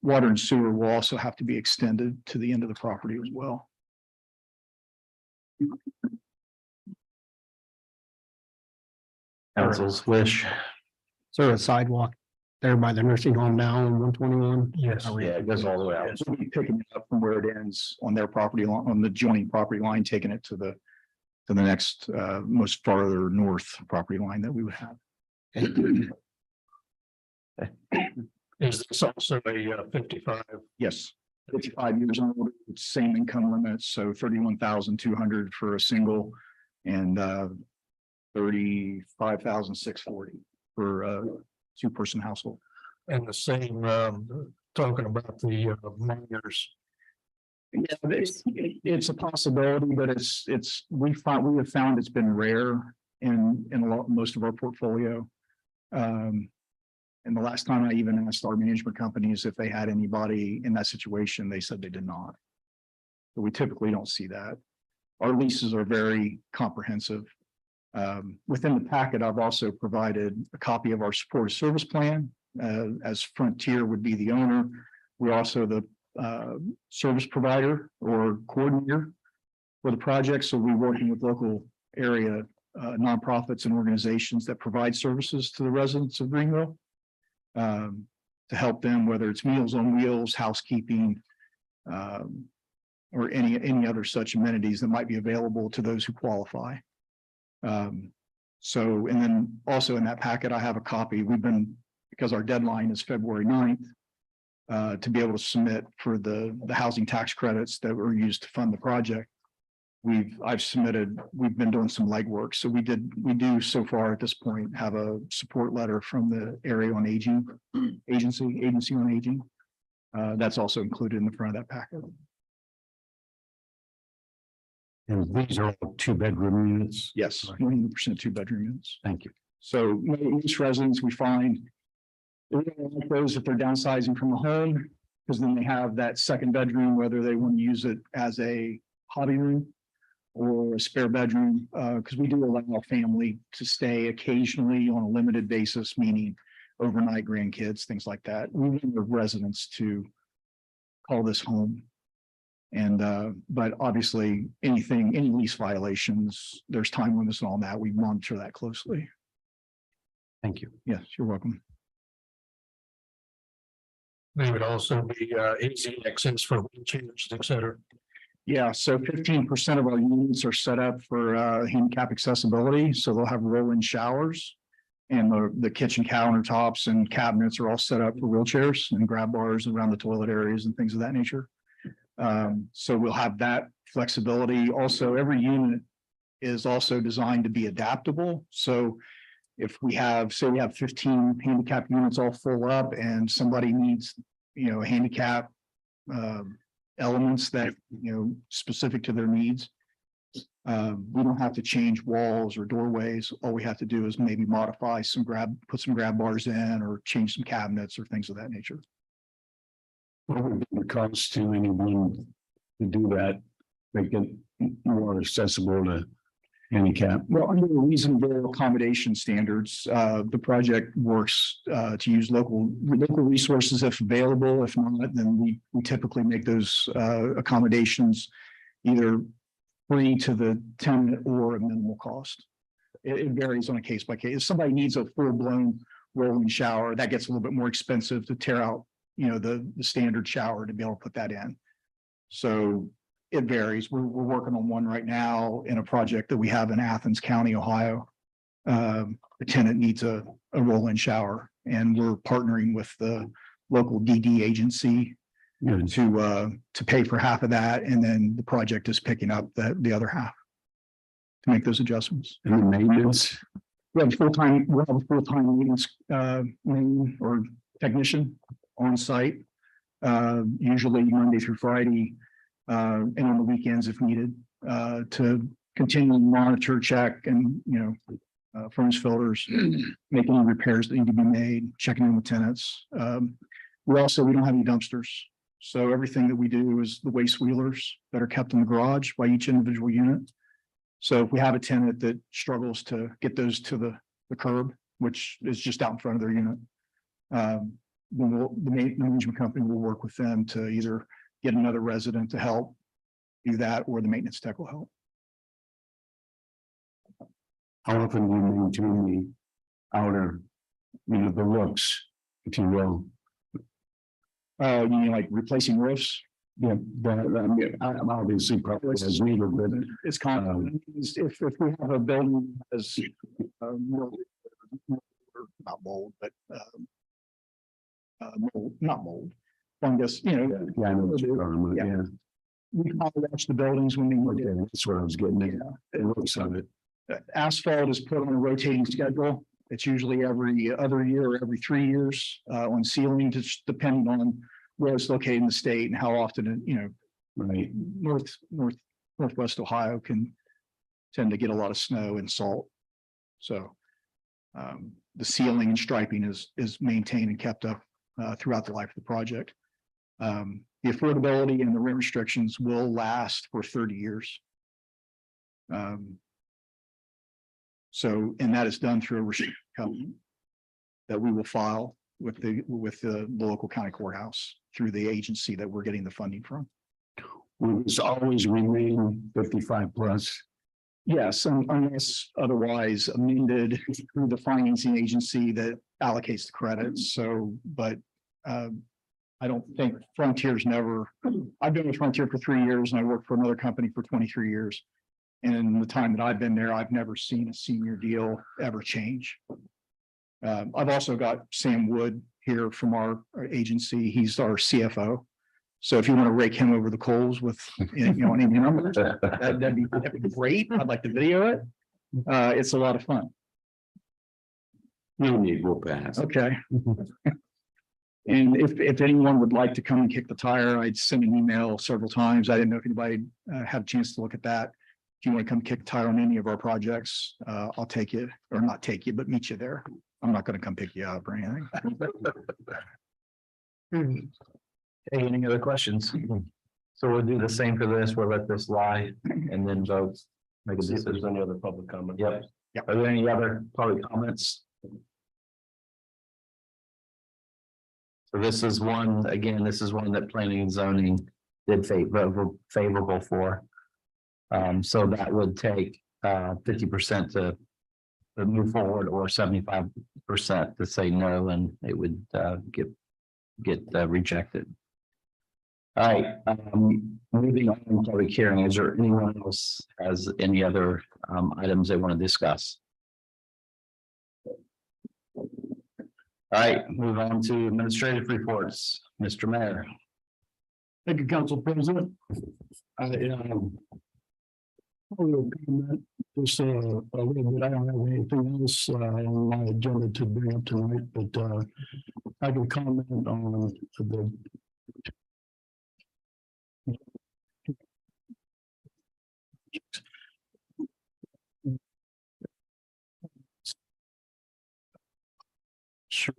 Water and sewer will also have to be extended to the end of the property as well. Council's wish. So a sidewalk there by the nursing home now on 121? Yes. Yeah, it goes all the way out. We'll be picking it up from where it ends on their property, on the joining property line, taking it to the next most farther north property line that we would have. Is this also a 55? Yes, 55 years old, same income limits, so 31,200 for a single and 35,640 for a 2-person household. And the same, talking about the minors. Yeah, it's a possibility, but we have found it's been rare in most of our portfolio. And the last time I even asked our management companies if they had anybody in that situation, they said they did not. But we typically don't see that. Our leases are very comprehensive. Within the packet, I've also provided a copy of our supportive service plan, as Frontier would be the owner. We're also the service provider or coordinator for the project. So we're working with local area nonprofits and organizations that provide services to the residents of Greenville, to help them, whether it's Meals on Wheels, housekeeping, or any other such amenities that might be available to those who qualify. So, and then also in that packet, I have a copy. Because our deadline is February 9th, to be able to submit for the housing tax credits that were used to fund the project. We've been doing some legwork. So we do so far at this point have a support letter from the Area on Aging Agency on Aging. That's also included in the front of that packet. And these are all 2-bedroom units? Yes, 100% 2-bedroom units. Thank you. So most residents we find, they really like those if they're downsizing from a home, because then they have that second bedroom, whether they want to use it as a hobby room or a spare bedroom, because we do allow our family to stay occasionally on a limited basis, meaning overnight grandkids, things like that. We want the residents to call this home. And but obviously any lease violations, there's time limits and all that. We monitor that closely. Thank you. Yes, you're welcome. They would also be easy access for wheelchairs, et cetera. Yeah, so 15% of our units are set up for handicap accessibility. So they'll have roll-in showers. And the kitchen countertops and cabinets are all set up for wheelchairs and grab bars around the toilet areas and things of that nature. So we'll have that flexibility. Also, every unit is also designed to be adaptable. So if we have, say we have 15 handicap units all full up and somebody needs, handicap elements that, specific to their needs, we don't have to change walls or doorways. All we have to do is maybe modify put some grab bars in or change some cabinets or things of that nature. What would be the cost to anyone to do that, make it more accessible to handicap? Well, under the reasonable accommodation standards, the project works to use local resources if available. If not, then we typically make those accommodations either free to the tenant or a minimal cost. It varies on a case by case. If somebody needs a full-blown rolling shower, that gets a little bit more expensive to tear out, the standard shower to be able to put that in. So it varies. We're working on one right now in a project that we have in Athens County, Ohio. The tenant needs a roll-in shower, and we're partnering with the local DD agency to pay for half of that, and then the project is picking up the other half to make those adjustments. And the maintenance? We have a full-time maintenance main or technician on site, usually Monday through Friday, and on the weekends if needed, to continually monitor, check, and furnace filters, making any repairs that need to be made, checking in with tenants. We don't have any dumpsters. So everything that we do is the waste wheelers that are kept in the garage by each individual unit. So if we have a tenant that struggles to get those to the curb, which is just out in front of their unit, then the management company will work with them to either get another resident to help do that, or the maintenance tech will help. How often do you maintain the outer, the looks, if you will? You mean like replacing roofs? Yeah, I'm obviously probably as needed, but It's common. If we have a building as not mold, but not mold, fungus, yeah, I know what you're talking about, yeah. we can watch the buildings when they. Okay, that's what I was getting at. It looks of it. Asphalt is put on a rotating schedule. It's usually every other year or every 3 years on sealing, just depending on where it's located in the state and how often, Right. Northwest Ohio can tend to get a lot of snow and salt. So the ceiling and striping is maintained and kept up throughout the life of the project. The affordability and the rent restrictions will last for 30 years. So, and that is done through a restricted covenant that we will file with the local county courthouse through the agency that we're getting the funding from. Will this always remain 55 plus? Yes, unless otherwise amended through the financing agency that allocates the credits. So, but I don't think Frontier's never, I've been with Frontier for 3 years and I worked for another company for 23 years. And in the time that I've been there, I've never seen a senior deal ever change. I've also got Sam Wood here from our agency. He's our CFO. So if you want to rake him over the coals with, you know, any numbers, that'd be great. I'd like to video it. It's a lot of fun. No need, we'll pass. Okay. And if anyone would like to come and kick the tire, I'd send an email several times. I didn't know if anybody had a chance to look at that. If you want to come kick the tire on any of our projects, I'll take you, or not take you, but meet you there. I'm not going to come pick you up or anything. Hey, any other questions? So we'll do the same for this. We'll let this lie and then vote. Make a See if there's decision. any other public comment. Yep. Are there any other public comments? So this is one, again, this is one that planning and zoning did favorable for. So that would take 50% to move forward or 75% to say no, and it would get rejected. All right, moving on to public hearing. Is there anyone else has any other items they want to discuss? All right, move on to administrative reports. Mr. Mayor. Thank you, Council President. Will comment just a little bit. I don't have anything else on my agenda to bring up tonight, but I can comment on the sure.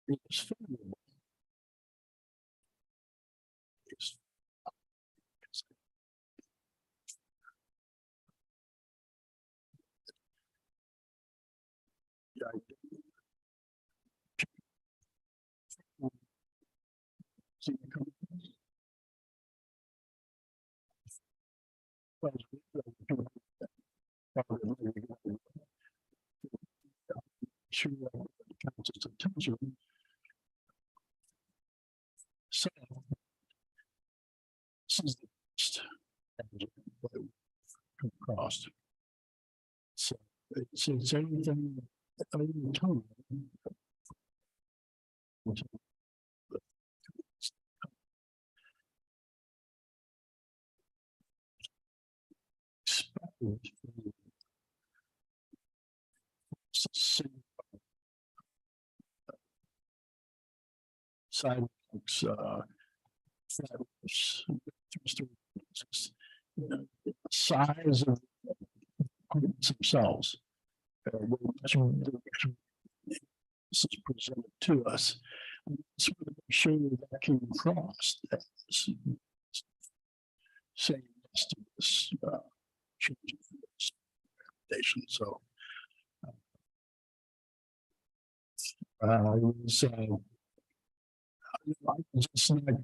It's favorable. Sure, council's attention. So this is the first across. So it's anything. Sidewalks, size of themselves. This is presented to us. So to make sure that came across. Saying yes to this change of recommendation. So I was I just like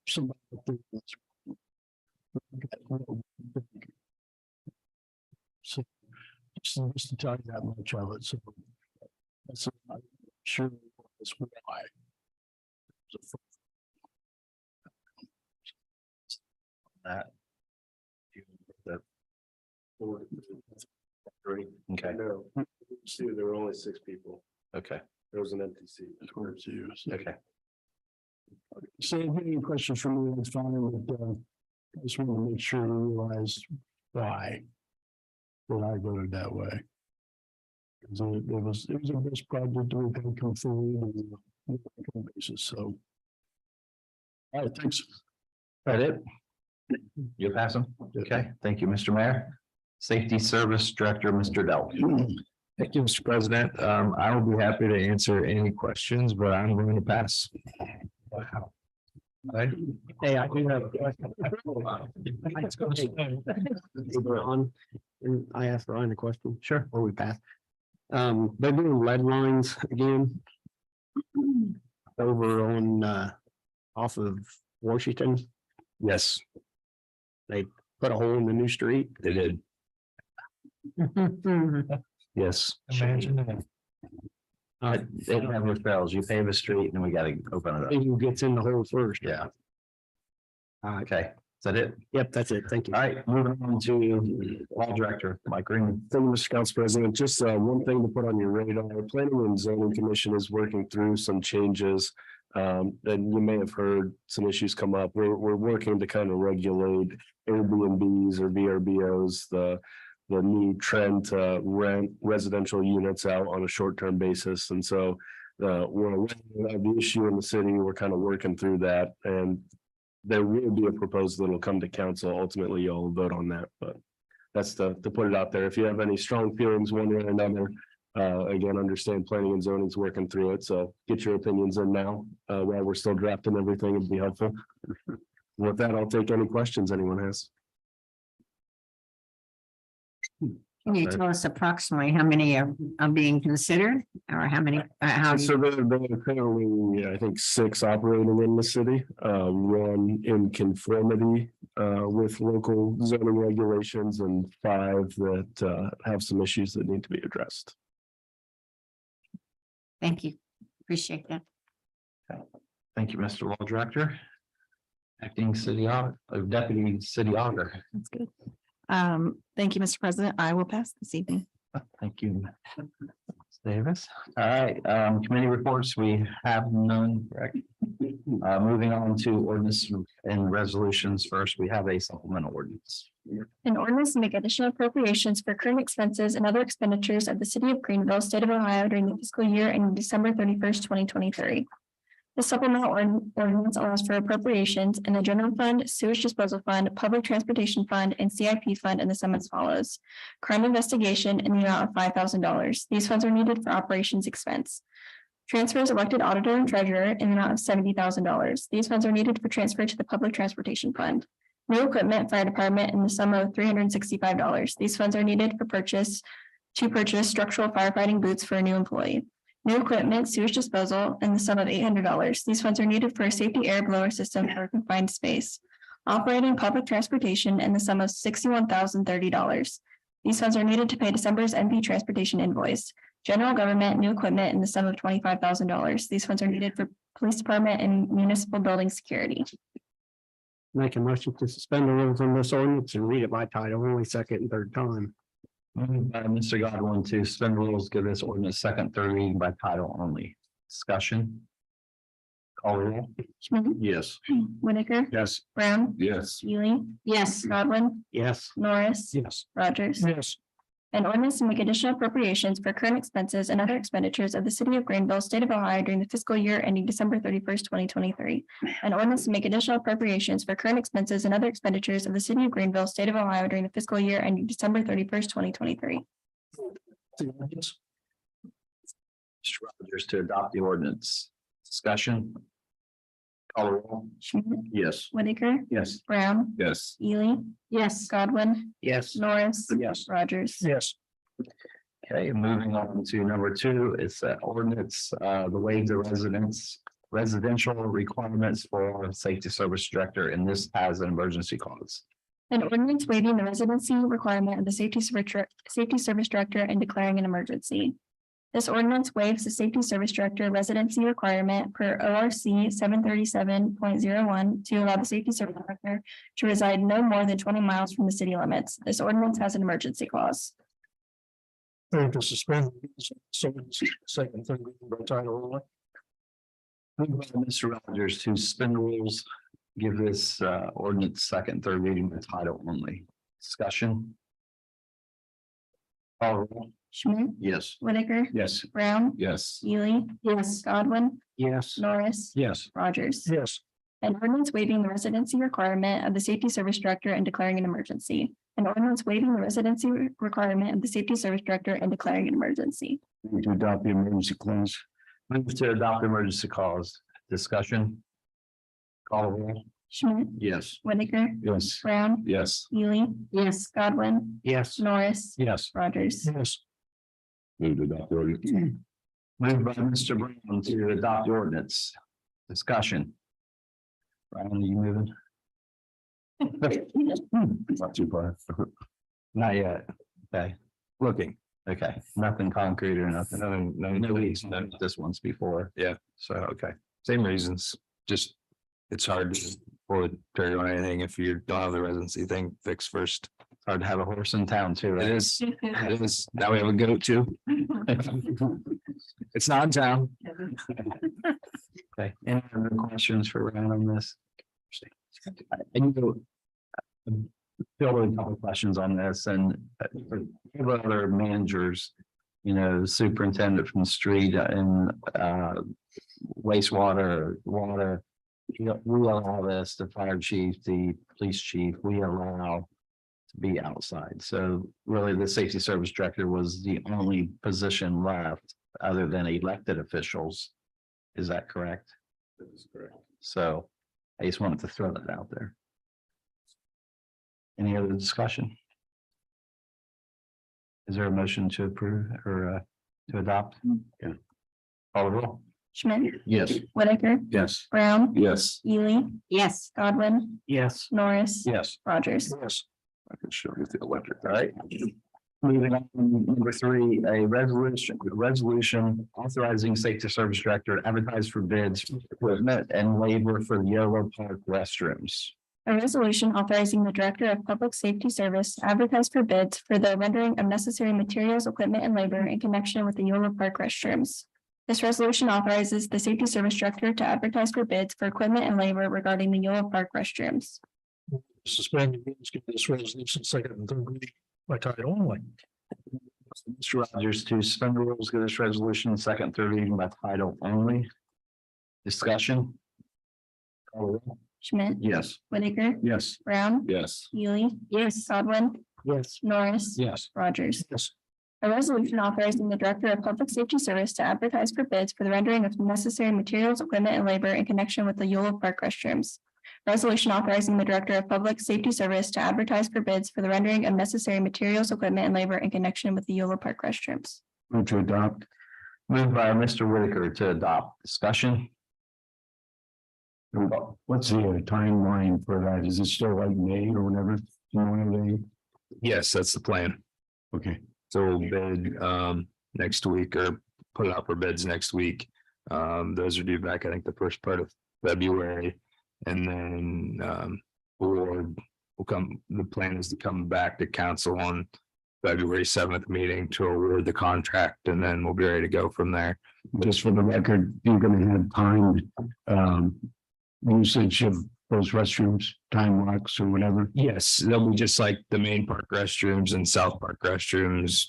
somebody so just to tell you that much of it. So that's I'm sure that's why. That. Okay. No, see, there were only 6 people. Okay. There was an empty seat. Okay. So if you have any questions for me, that's fine, but I just want to make sure you realize why that I voted that way. Because it was a best project that we can come forward on a basis, so. All right, thanks. That it? You'll pass them? Okay, thank you, Mr. Mayor. Safety Service Director, Mr. Dell. Thank you, Mr. President. I will be happy to answer any questions, but I'm going to pass. Wow. Right? Hey, I do have a question. Ron, and I asked Ryan a question. Sure. Or we pass. They're doing lead lines again. Over on, off of Washington. Yes, They put a hole in the new street. they did. Yes. Imagine that. It never fails. You pave a street and then we gotta open it up. Who gets in the hole first? Yeah, Okay. okay. Is that it? Yep, that's it. Thank you. All right, moving on to Law Director, Mike Green. Thank you, Mr. Council President. Just one thing to put on your radar, Planning and Zoning Commission is working through some changes. And you may have heard some issues come up. We're working to kind of regulate Airbnbs or VRBOs, the new trend to rent residential units out on a short-term basis. And so we're aware of the issue in the city. We're kind of working through that, and there will be a proposal that'll come to council. Ultimately, you'll vote on that, but that's to put it out there. If you have any strong feelings one way or another, again, understand planning and zoning is working through it. So get your opinions in now, while we're still drafting everything. It'd be helpful. With that, I'll take any questions anyone has. Can you tell us approximately how many are being considered or how many, how? So there are currently, I think, 6 operating in the city, 1 in conformity with local zoning regulations, and 5 that have some issues that need to be addressed. Thank you. Appreciate that. Thank you, Mr. Law Director. Acting City Auditor, Deputy City Auditor. That's good. Thank you, Mr. President. I will pass this evening. Thank you. Ms. Davis. All right, committee reports, we have none, correct? Moving on to ordinance and resolutions. First, we have a supplemental ordinance. An ordinance to make additional appropriations for current expenses and other expenditures of the city of Greenville, state of Ohio during the fiscal year ending December 31st, 2023. The supplemental ordinance allows for appropriations in the general fund, sewage disposal fund, public transportation fund, and CIP fund in the sum as follows. Crime investigation in the amount of $5,000. These funds are needed for operations expense. Transfers elected auditor and treasurer in the amount of $70,000. These funds are needed for transfer to the public transportation fund. New equipment, fire department in the sum of $365. These funds are needed for purchase structural firefighting boots for a new employee. New equipment, sewage disposal in the sum of $800. These funds are needed for a safety air blower system for a confined space. Operating public transportation in the sum of $61,030. These funds are needed to pay December's NP transportation invoice. General government, new equipment in the sum of $25,000. These funds are needed for police department and municipal building security. Make a motion to suspend the rules on this ordinance and read it by title only, second and third time. Moved by Mr. Godwin to suspend rules, give this ordinance second, third reading by title only. Discussion. Call the roll. Schmidt, Yes. Whitaker, Yes. Brown, Yes. Ely, Yes, Godwin, Yes. Norris, Yes. Rogers. Yes. An ordinance to make additional appropriations for current expenses and other expenditures of the city of Greenville, state of Ohio during the fiscal year ending December 31st, 2023. An ordinance to make additional appropriations for current expenses and other expenditures of the city of Greenville, state of Ohio during the fiscal year ending December 31st, 2023. Mr. Rogers to adopt the ordinance. Discussion. Call the roll. Schmidt, Yes. Whitaker, Yes. Brown, Yes. Ely, yes, Godwin, Yes. Norris. Yes. Rogers. Yes. Okay, moving on to number 2, it's ordinance, the waive the residential requirements for safety service director, and this has an emergency clause. An ordinance waiving the residency requirement of the safety service director and declaring an emergency. This ordinance waives the safety service director residency requirement per ORC 737.01 to allow the safety service director to reside no more than 20 miles from the city limits. This ordinance has an emergency clause. Move to suspend. Second, third reading by title only. Moved by Mr. Rogers to suspend rules, give this ordinance second, third reading by title only. Discussion. Call the roll. Schmidt, Yes. Whitaker, Yes. Brown, Yes. Ely, yes, Godwin, Yes. Norris, Yes. Rogers. Yes. An ordinance waiving the residency requirement of the safety service director and declaring an emergency. An ordinance waiving the residency requirement of the safety service director and declaring an emergency. Move to adopt the emergency clause. Move to adopt emergency clause. Discussion. Call the roll. Schmidt, Yes. Whitaker, Yes. Brown, Yes. Ely, yes, Godwin, Yes. Norris, Yes. Rogers. Yes. Move to adopt the ordinance. Moved by Mr. Brown to adopt the ordinance. Discussion. Brian, are you moving? Not too far. Not yet. Okay. Looking. Okay. Nothing concrete or nothing. No, we've done this once before. Yeah. So, okay. Same reasons, just it's hard to pull the trigger on anything if you don't have the residency thing fixed first. Hard to have a horse in town too, It right? is, it is. Now we have a goat too. It's not in town. Okay. Any other questions for Ryan on this? And field a couple questions on this and for other managers, you know, superintendent from the street and wastewater, water. You know, we allow this, the fire chief, the police chief, we allow to be outside. So really, the safety service director was the only position left other than elected officials. Is that correct? That is correct. So I just wanted to throw that out there. Any other discussion? Is there a motion to approve or to adopt? Yeah. Call the roll. Schmidt, Yes. Whitaker, Yes. Brown, Yes. Ely, yes, Godwin, Yes. Norris, Yes. Rogers. Yes. I can show you the electric. All right. Moving on, number 3, a resolution authorizing safety service director to advertise for bids, for equipment and labor for the Yolo Park restrooms. A resolution authorizing the Director of Public Safety Service to advertise for bids for the rendering of necessary materials, equipment, and labor in connection with the Yola Park restrooms. This resolution authorizes the Safety Service Director to advertise for bids for equipment and labor regarding the Yola Park restrooms. Suspend the rules, give this resolution second and third reading by title only. Mr. Rogers to suspend the rules, give this resolution second, third reading by title only. Discussion. Call the roll. Schmidt, Yes. Whitaker, Yes. Brown, Yes. Ely, yes, Godwin, Yes. Norris, Yes. Rogers. Yes. A resolution authorizing the Director of Public Safety Service to advertise for bids for the rendering of necessary materials, equipment, and labor in connection with the Yola Park restrooms. Resolution authorizing the Director of Public Safety Service to advertise for bids for the rendering of necessary materials, equipment, and labor in connection with the Yola Park restrooms. Move to adopt. Moved by Mr. Whitaker to adopt. Discussion. What's the timeline for that? Is it still like May or whatever? You know, when they, Yes, that's the plan. okay. So we'll bid next week or put it out for bids next week. Those are due back, I think, the first part of February. And then award will come, the plan is to come back to council on February 7th meeting to award the contract, and then we'll be ready to go from there. Just for the record, you're gonna have timed usage of those restrooms, time locks or whatever. Yes, they'll be just like the main park restrooms and South Park restrooms.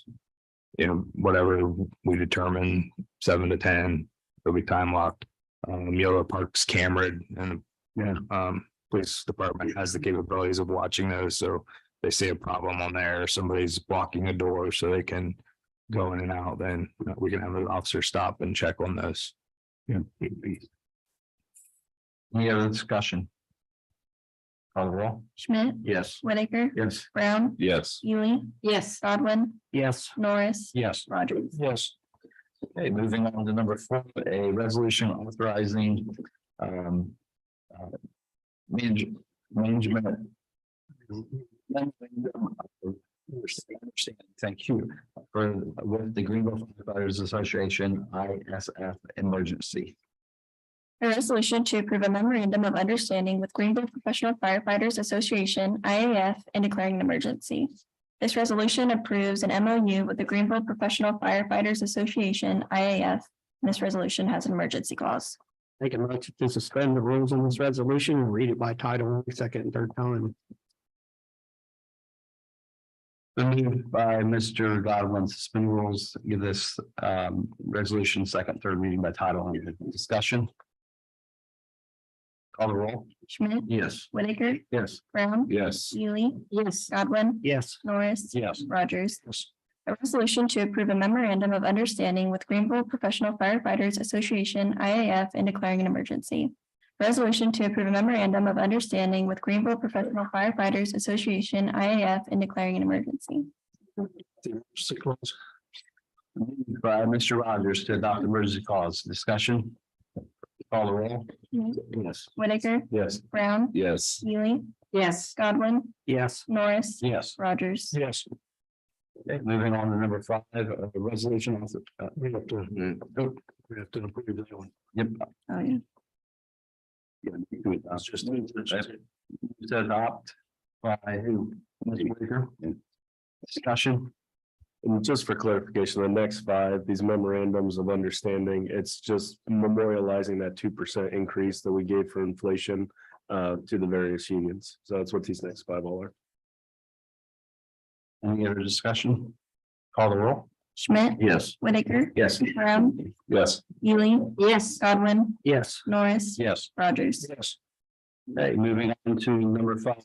You know, whatever we determine, 7 to 10, they'll be time locked. Yola Park's cameraed and police department has the capabilities of watching those, so they see a problem on there, somebody's blocking a door so they can go in and out, then we can have an officer stop and check on those. Yeah. Any other discussion? Call the roll. Schmidt, Yes. Whitaker, Yes. Brown, Yes. Ely, yes, Godwin, Yes. Norris, Yes. Rogers. Yes. Okay, moving on to number 4, a resolution authorizing management. Thank you for with the Greenville Firefighters Association ISF emergency. A resolution to approve a memorandum of understanding with Greenville Professional Firefighters Association, IAF, and declaring an emergency. This resolution approves an MOU with the Greenville Professional Firefighters Association, IAF. And this resolution has an emergency clause. Make a motion to suspend the rules on this resolution and read it by title only, second and third time. Moved by Mr. Godwin, suspend rules, give this resolution second, third reading by title only. Discussion. Call the roll. Schmidt, Yes. Whitaker, Yes. Brown, Yes. Ely, Yes. Godwin, Yes. Norris, Yes. Rogers. A resolution to approve a memorandum of understanding with Greenville Professional Firefighters Association, IAF, and declaring an emergency. Resolution to approve a memorandum of understanding with Greenville Professional Firefighters Association, IAF, and declaring an emergency. By Mr. Rogers to adopt emergency clause. Discussion. Call the roll. Yes. Whitaker, Yes. Brown, Yes. Ely, Yes. Godwin, Yes. Norris, Yes. Rogers. Yes. Okay, moving on to number 5, the resolution. We have to approve that one. Yep. Oh, yeah. It's just to adopt by who? Mr. Whitaker? Discussion. And just for clarification, the next 5, these memorandums of understanding, it's just memorializing that 2% increase that we gave for inflation to the various unions. So that's what these next 5 all are. Any other discussion? Call the roll. Schmidt, Yes. Whitaker, Yes. Brown, Yes. Ely, Yes. Godwin, Yes. Norris, Yes. Rogers. Yes. Okay, moving on to number 5,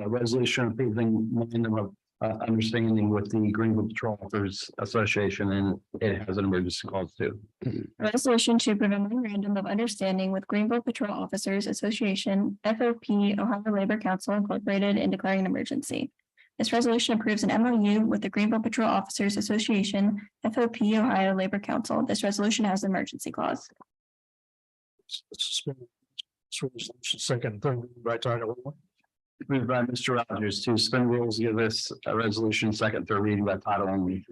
resolution approving memorandum of understanding with the Greenville Patrol Officers Association, and it has an emergency clause too. A resolution to approve a memorandum of understanding with Greenville Patrol Officers Association, FOP, Ohio Labor Council Incorporated, and declaring an emergency. This resolution approves an MOU with the Greenville Patrol Officers Association, FOP, Ohio Labor Council. This resolution has an emergency clause. Second, third, by title only. Moved by Mr. Rogers to suspend rules, give this resolution second, third reading by title only.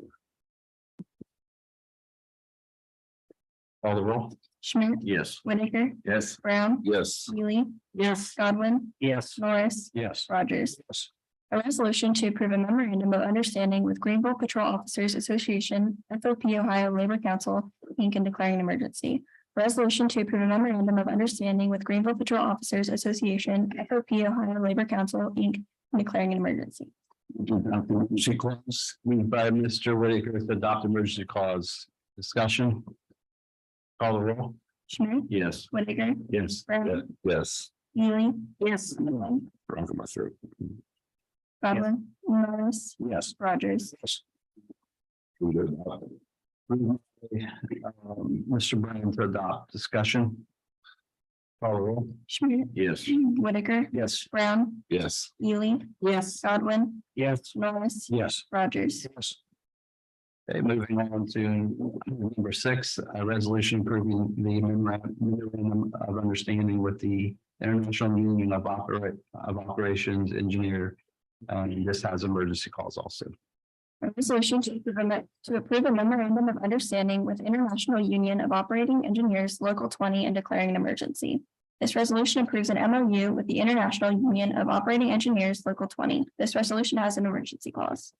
Call the roll. Schmidt, Yes. Whitaker, Yes. Brown, Yes. Ely, Yes. Godwin, Yes. Norris, Yes. Rogers. Yes. A resolution to approve a memorandum of understanding with Greenville Patrol Officers Association, FOP Ohio Labor Council, Inc., and declaring an emergency. A resolution to approve a memorandum of understanding with Greenville Patrol Officers Association, FOP Ohio Labor Council, Inc., and declaring an emergency. Emergency clause, moved by Mr. Whitaker to adopt emergency clause. Discussion. Call the roll. Schmidt, Yes. Whitaker, Yes. Brown, Yes. Ely, Yes. Godwin, Wrong for my throat. Norris, Yes. Rogers. Mr. Brown to adopt. Discussion. Call the roll. Schmidt, Yes. Whitaker, Yes. Brown, Yes. Ely, Yes. Godwin, Yes. Norris, Yes. Rogers. Yes. Okay, moving on to number 6, a resolution approving the memorandum of understanding with the International Union of Operations Engineer. This has emergency calls also. A resolution to approve a memorandum of understanding with International Union of Operating Engineers Local 20 and declaring an emergency. This resolution approves an MOU with the International Union of Operating Engineers Local 20. This resolution has an emergency clause.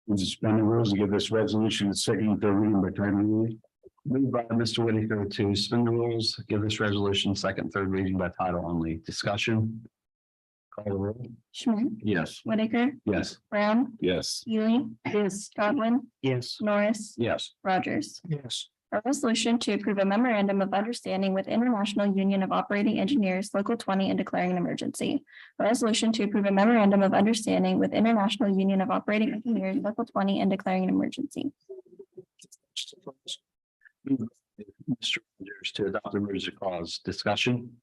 We'll suspend the rules and give this resolution its second and third reading by title only. Moved by Mr. Whitaker to suspend the rules, give this resolution second, third reading by title only. Discussion. Call the roll. Schmidt, Yes. Whitaker, Yes. Brown, Yes. Ely, Yes. Godwin, Yes. Norris, Yes. Rogers. Yes. A resolution to approve a memorandum of understanding with International Union of Operating Engineers Local 20 and declaring an emergency. A resolution to approve a memorandum of understanding with International Union of Operating Engineers Local 20 and declaring an emergency. Mr. Rogers to adopt emergency clause. Discussion.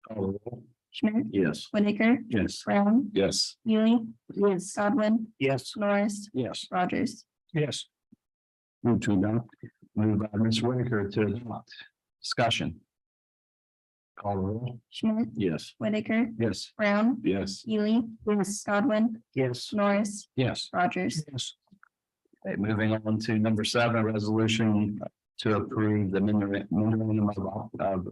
Call the roll. Schmidt, Yes. Whitaker, Yes. Brown, Yes. Ely, Yes. Godwin, Yes. Norris, Yes. Rogers. Yes. Move to adopt. Moved by Ms. Whitaker to adopt. Discussion. Call the roll. Schmidt, Yes. Whitaker, Yes. Brown, Yes. Ely, Yes. Godwin, Yes. Norris, Yes. Rogers. Yes. Okay, moving on to number 7, a resolution to approve the memorandum of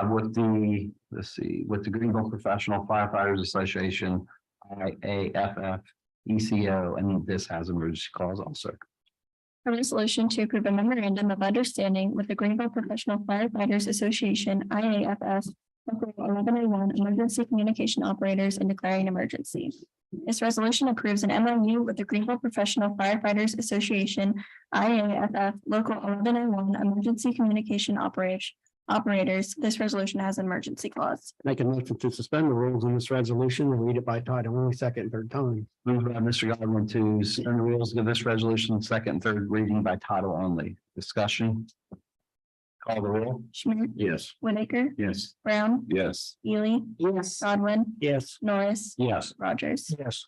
with the, let's see, with the Greenville Professional Firefighters Association, IAFF, ECO, and this has emergency clause also. A resolution to approve a memorandum of understanding with the Greenville Professional Firefighters Association, IAFS, Local 1101 emergency communication operators and declaring an emergency. This resolution approves an MOU with the Greenville Professional Firefighters Association, IAFF Local 1101 emergency communication operators. This resolution has an emergency clause. Make a motion to suspend the rules on this resolution and read it by title only, second and third time. Moved by Mr. Godwin to suspend the rules, give this resolution second and third reading by title only. Discussion. Call the roll. Schmidt, Yes. Whitaker, Yes. Brown, Yes. Ely, yes, Godwin, Yes. Norris, Yes. Rogers. Yes.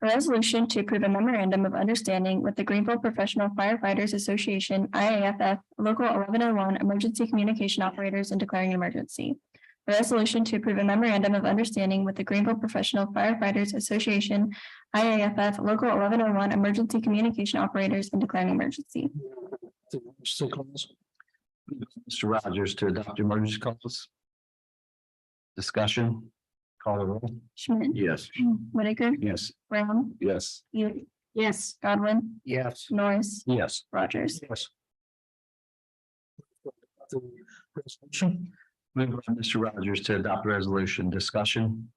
A resolution to approve a memorandum of understanding with the Greenville Professional Firefighters Association, IAFF, Local 1101 emergency communication operators and declaring an emergency. A resolution to approve a memorandum of understanding with the Greenville Professional Firefighters Association, IAFF, Local 1101 emergency communication operators and declaring an emergency. Mr. Rogers to adopt emergency clause. Discussion. Call the roll. Schmidt, Yes. Whitaker, Yes. Brown, Yes. Ely, yes, Godwin, Yes. Norris, Yes. Rogers. Yes. Moved by Mr. Rogers to adopt resolution. Discussion.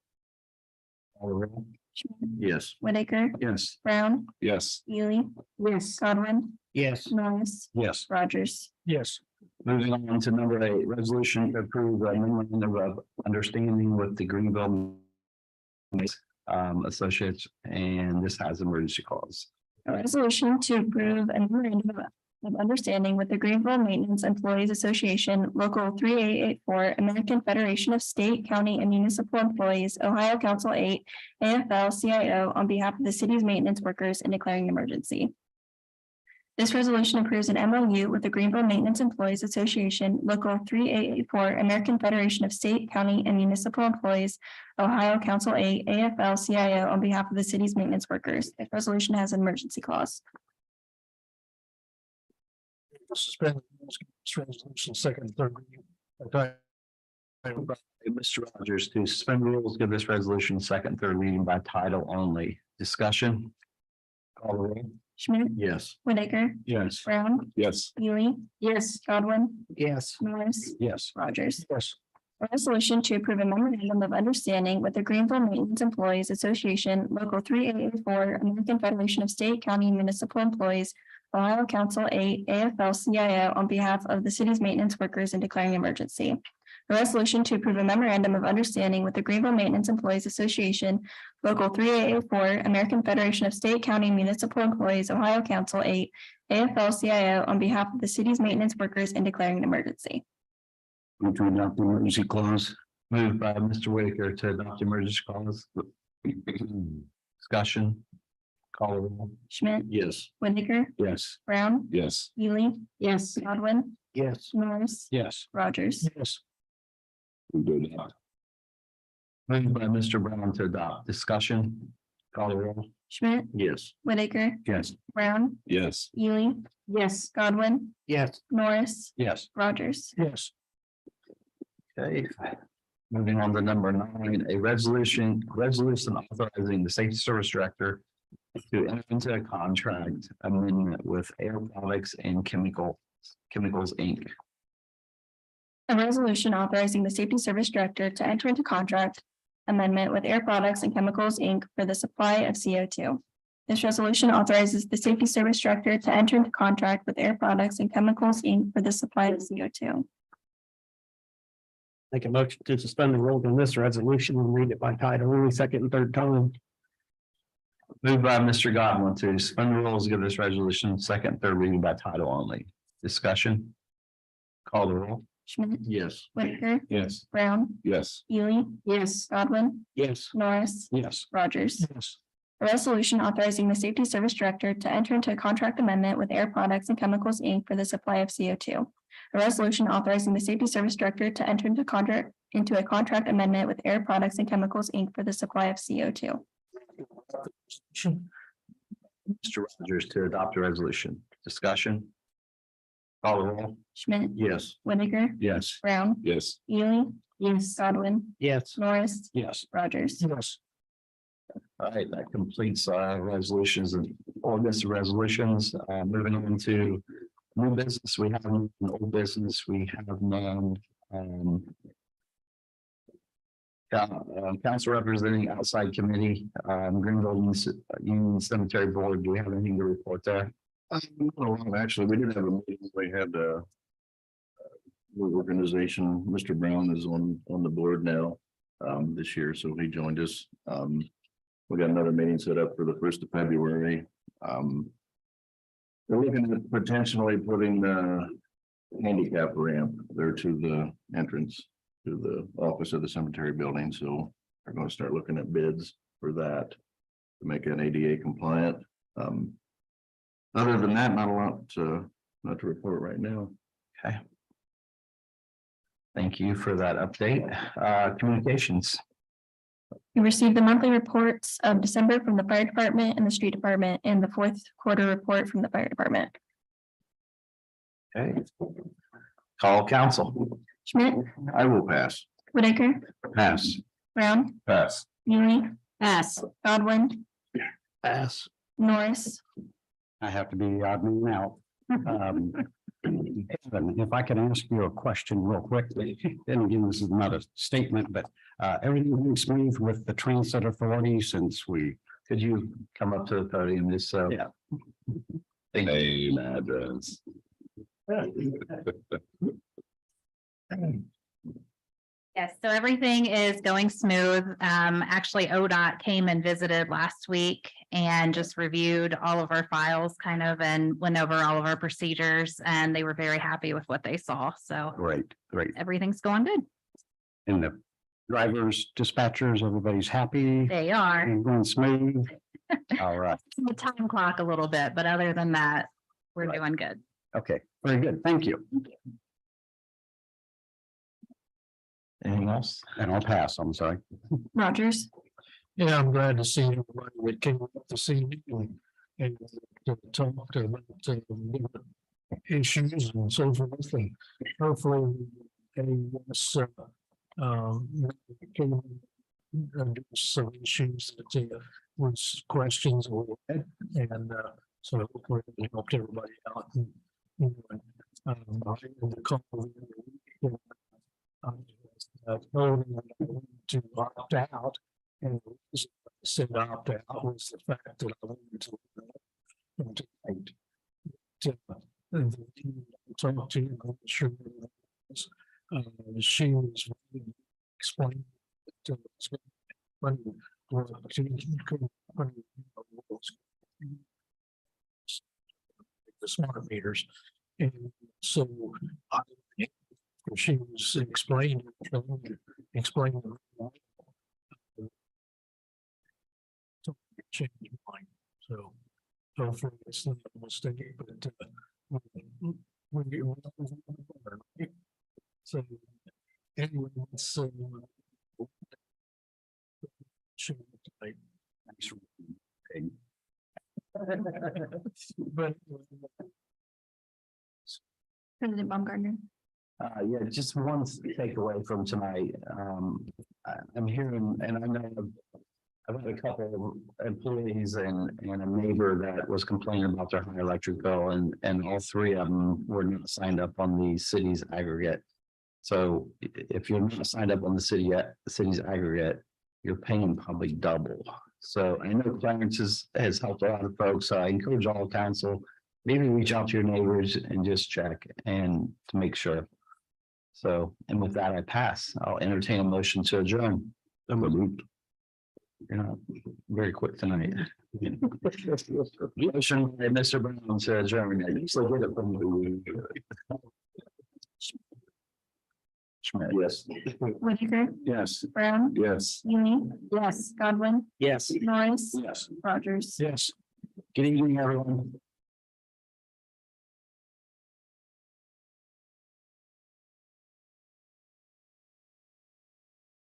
Call the roll. Schmidt, Yes. Whitaker, Yes. Brown, Yes. Ely, yes, Godwin, Yes. Norris, Yes. Rogers. Yes. Moving on to number 8, resolution to approve a memorandum of understanding with the Greenville associates, and this has emergency clause. A resolution to approve a memorandum of understanding with the Greenville Maintenance Employees Association, Local 3884, American Federation of State, County, and Municipal Employees, Ohio Council 8, AFL-CIO, on behalf of the city's maintenance workers and declaring an emergency. This resolution approves an MOU with the Greenville Maintenance Employees Association, Local 3884, American Federation of State, County, and Municipal Employees, Ohio Council 8, AFL-CIO, on behalf of the city's maintenance workers. This resolution has an emergency clause. Suspend this resolution second, and third reading. Okay. Mr. Rogers to suspend rules, give this resolution second, and third reading by title only. Discussion. Call the roll. Schmidt, Yes. Whitaker, Yes. Brown, Yes. Ely, yes, Godwin, Yes. Norris, Yes. Rogers. Yes. A resolution to approve a memorandum of understanding with the Greenville Maintenance Employees Association, Local 3884, American Federation of State, County, and Municipal Employees, Ohio Council 8, AFL-CIO, on behalf of the city's maintenance workers and declaring an emergency. A resolution to approve a memorandum of understanding with the Greenville Maintenance Employees Association, Local 3884, American Federation of State, County, and Municipal Employees, Ohio Council 8, AFL-CIO, on behalf of the city's maintenance workers and declaring an emergency. Move to adopt the emergency clause. Moved by Mr. Whitaker to adopt emergency clause. Discussion. Call the roll. Schmidt, Yes. Whitaker, Yes. Brown, Yes. Ely, yes, Godwin, Yes. Norris, Yes. Rogers. Yes. Move to adopt. Moved by Mr. Brown to adopt. Discussion. Call the roll. Schmidt, Yes. Whitaker, Yes. Brown, Yes. Ely, yes, Godwin, Yes. Norris, Yes. Rogers. Yes. Okay. Moving on to number 9, a resolution authorizing the safety service director to enter into a contract amendment with Air Products and Chemicals, Inc. A resolution authorizing the safety service director to enter into contract amendment with Air Products and Chemicals, Inc. for the supply of CO2. This resolution authorizes the safety service director to enter into contract with Air Products and Chemicals, Inc. for the supply of CO2. Make a motion to suspend the rules on this resolution and read it by title only, second and third time. Moved by Mr. Godwin to suspend the rules, give this resolution second, and third reading by title only. Discussion. Call the roll. Schmidt, Yes. Whitaker, Yes. Brown, Yes. Ely, yes, Godwin, Yes. Norris, Yes. Rogers. Yes. A resolution authorizing the safety service director to enter into a contract amendment with Air Products and Chemicals, Inc. for the supply of CO2. A resolution authorizing the safety service director to enter into a contract amendment with Air Products and Chemicals, Inc. for the supply of CO2. Mr. Rogers to adopt a resolution. Discussion. Call the roll. Schmidt, Yes. Whitaker, Yes. Brown, Yes. Ely, yes, Godwin, Yes. Norris, Yes. Rogers. Yes. All right, that completes resolutions and ordinance resolutions. Moving on to new business, we have none. Old business, we have none. Council representing outside committee, Greenville Union Cemetery Board, do we have anything to report there? Actually, we did have a meeting. We had new organization. Mr. Brown is on the board now this year, so he joined us. We got another meeting set up for the 1st of February. They're looking at potentially putting the handicap ramp there to the entrance to the office of the cemetery building. So we're going to start looking at bids for that to make it ADA compliant. Other than that, not a lot not to report right now. Okay. Thank you for that update. Communications. We received the monthly reports of December from the fire department and the street department, and the fourth quarter report from the fire department. Okay. Call council. Schmidt, I will pass. Whitaker, Pass. Brown, Pass. Neely, Yes. Godwin, Pass. Norris. I have to be the odd man out. Evan, if I can ask you a question real quickly, and again, this is not a statement, but everything went smooth with the transit authority since we. Could you come up to the podium just so? Yeah. Thank you. Same address. Yes, so everything is going smooth. Actually, ODOT came and visited last week and just reviewed all of our files kind of and went over all of our procedures, and they were very happy with what they saw. So Great, great. everything's going good. And the drivers, dispatchers, everybody's happy They are. and going smooth. All right. The time clock a little bit, but other than that, we're doing good. Okay, very good. Thank you. Anything else? And I'll pass. I'm sorry. Rogers, Yeah, I'm glad to see everybody that came up this evening and to talk about different issues and so forth, and hopefully can some issues that was questions we had, and so hopefully we helped everybody out. And, the call told him to opt out, and the reason I said opt out was the fact that I wanted to talk to you. I'm sure she was explaining to the smart meters, and so she was explaining change your mind. So hopefully it's not a mistake, but so anyway, it's but President Baumgartner. Yeah, just one takeaway from tonight. I'm hearing, and I know I've had a couple of employees and a neighbor that was complaining about their high electric bill, and all three of them were not signed up on the city's aggregate. So if you're not signed up on the city's aggregate, you're paying probably double. So I know Clarence has helped a lot of folks. So I encourage all council, maybe reach out to your neighbors and just check and to make sure. So, and with that, I pass. I'll entertain a motion to adjourn. You're not very quick tonight. Motion by Mr. Brown to adjourn. I usually get it from you. Schmidt. Yes. Whitaker, Yes. Brown, Yes. Neely, Yes. Godwin, Yes. Norris, Yes. Rogers. yes. Good evening, everyone.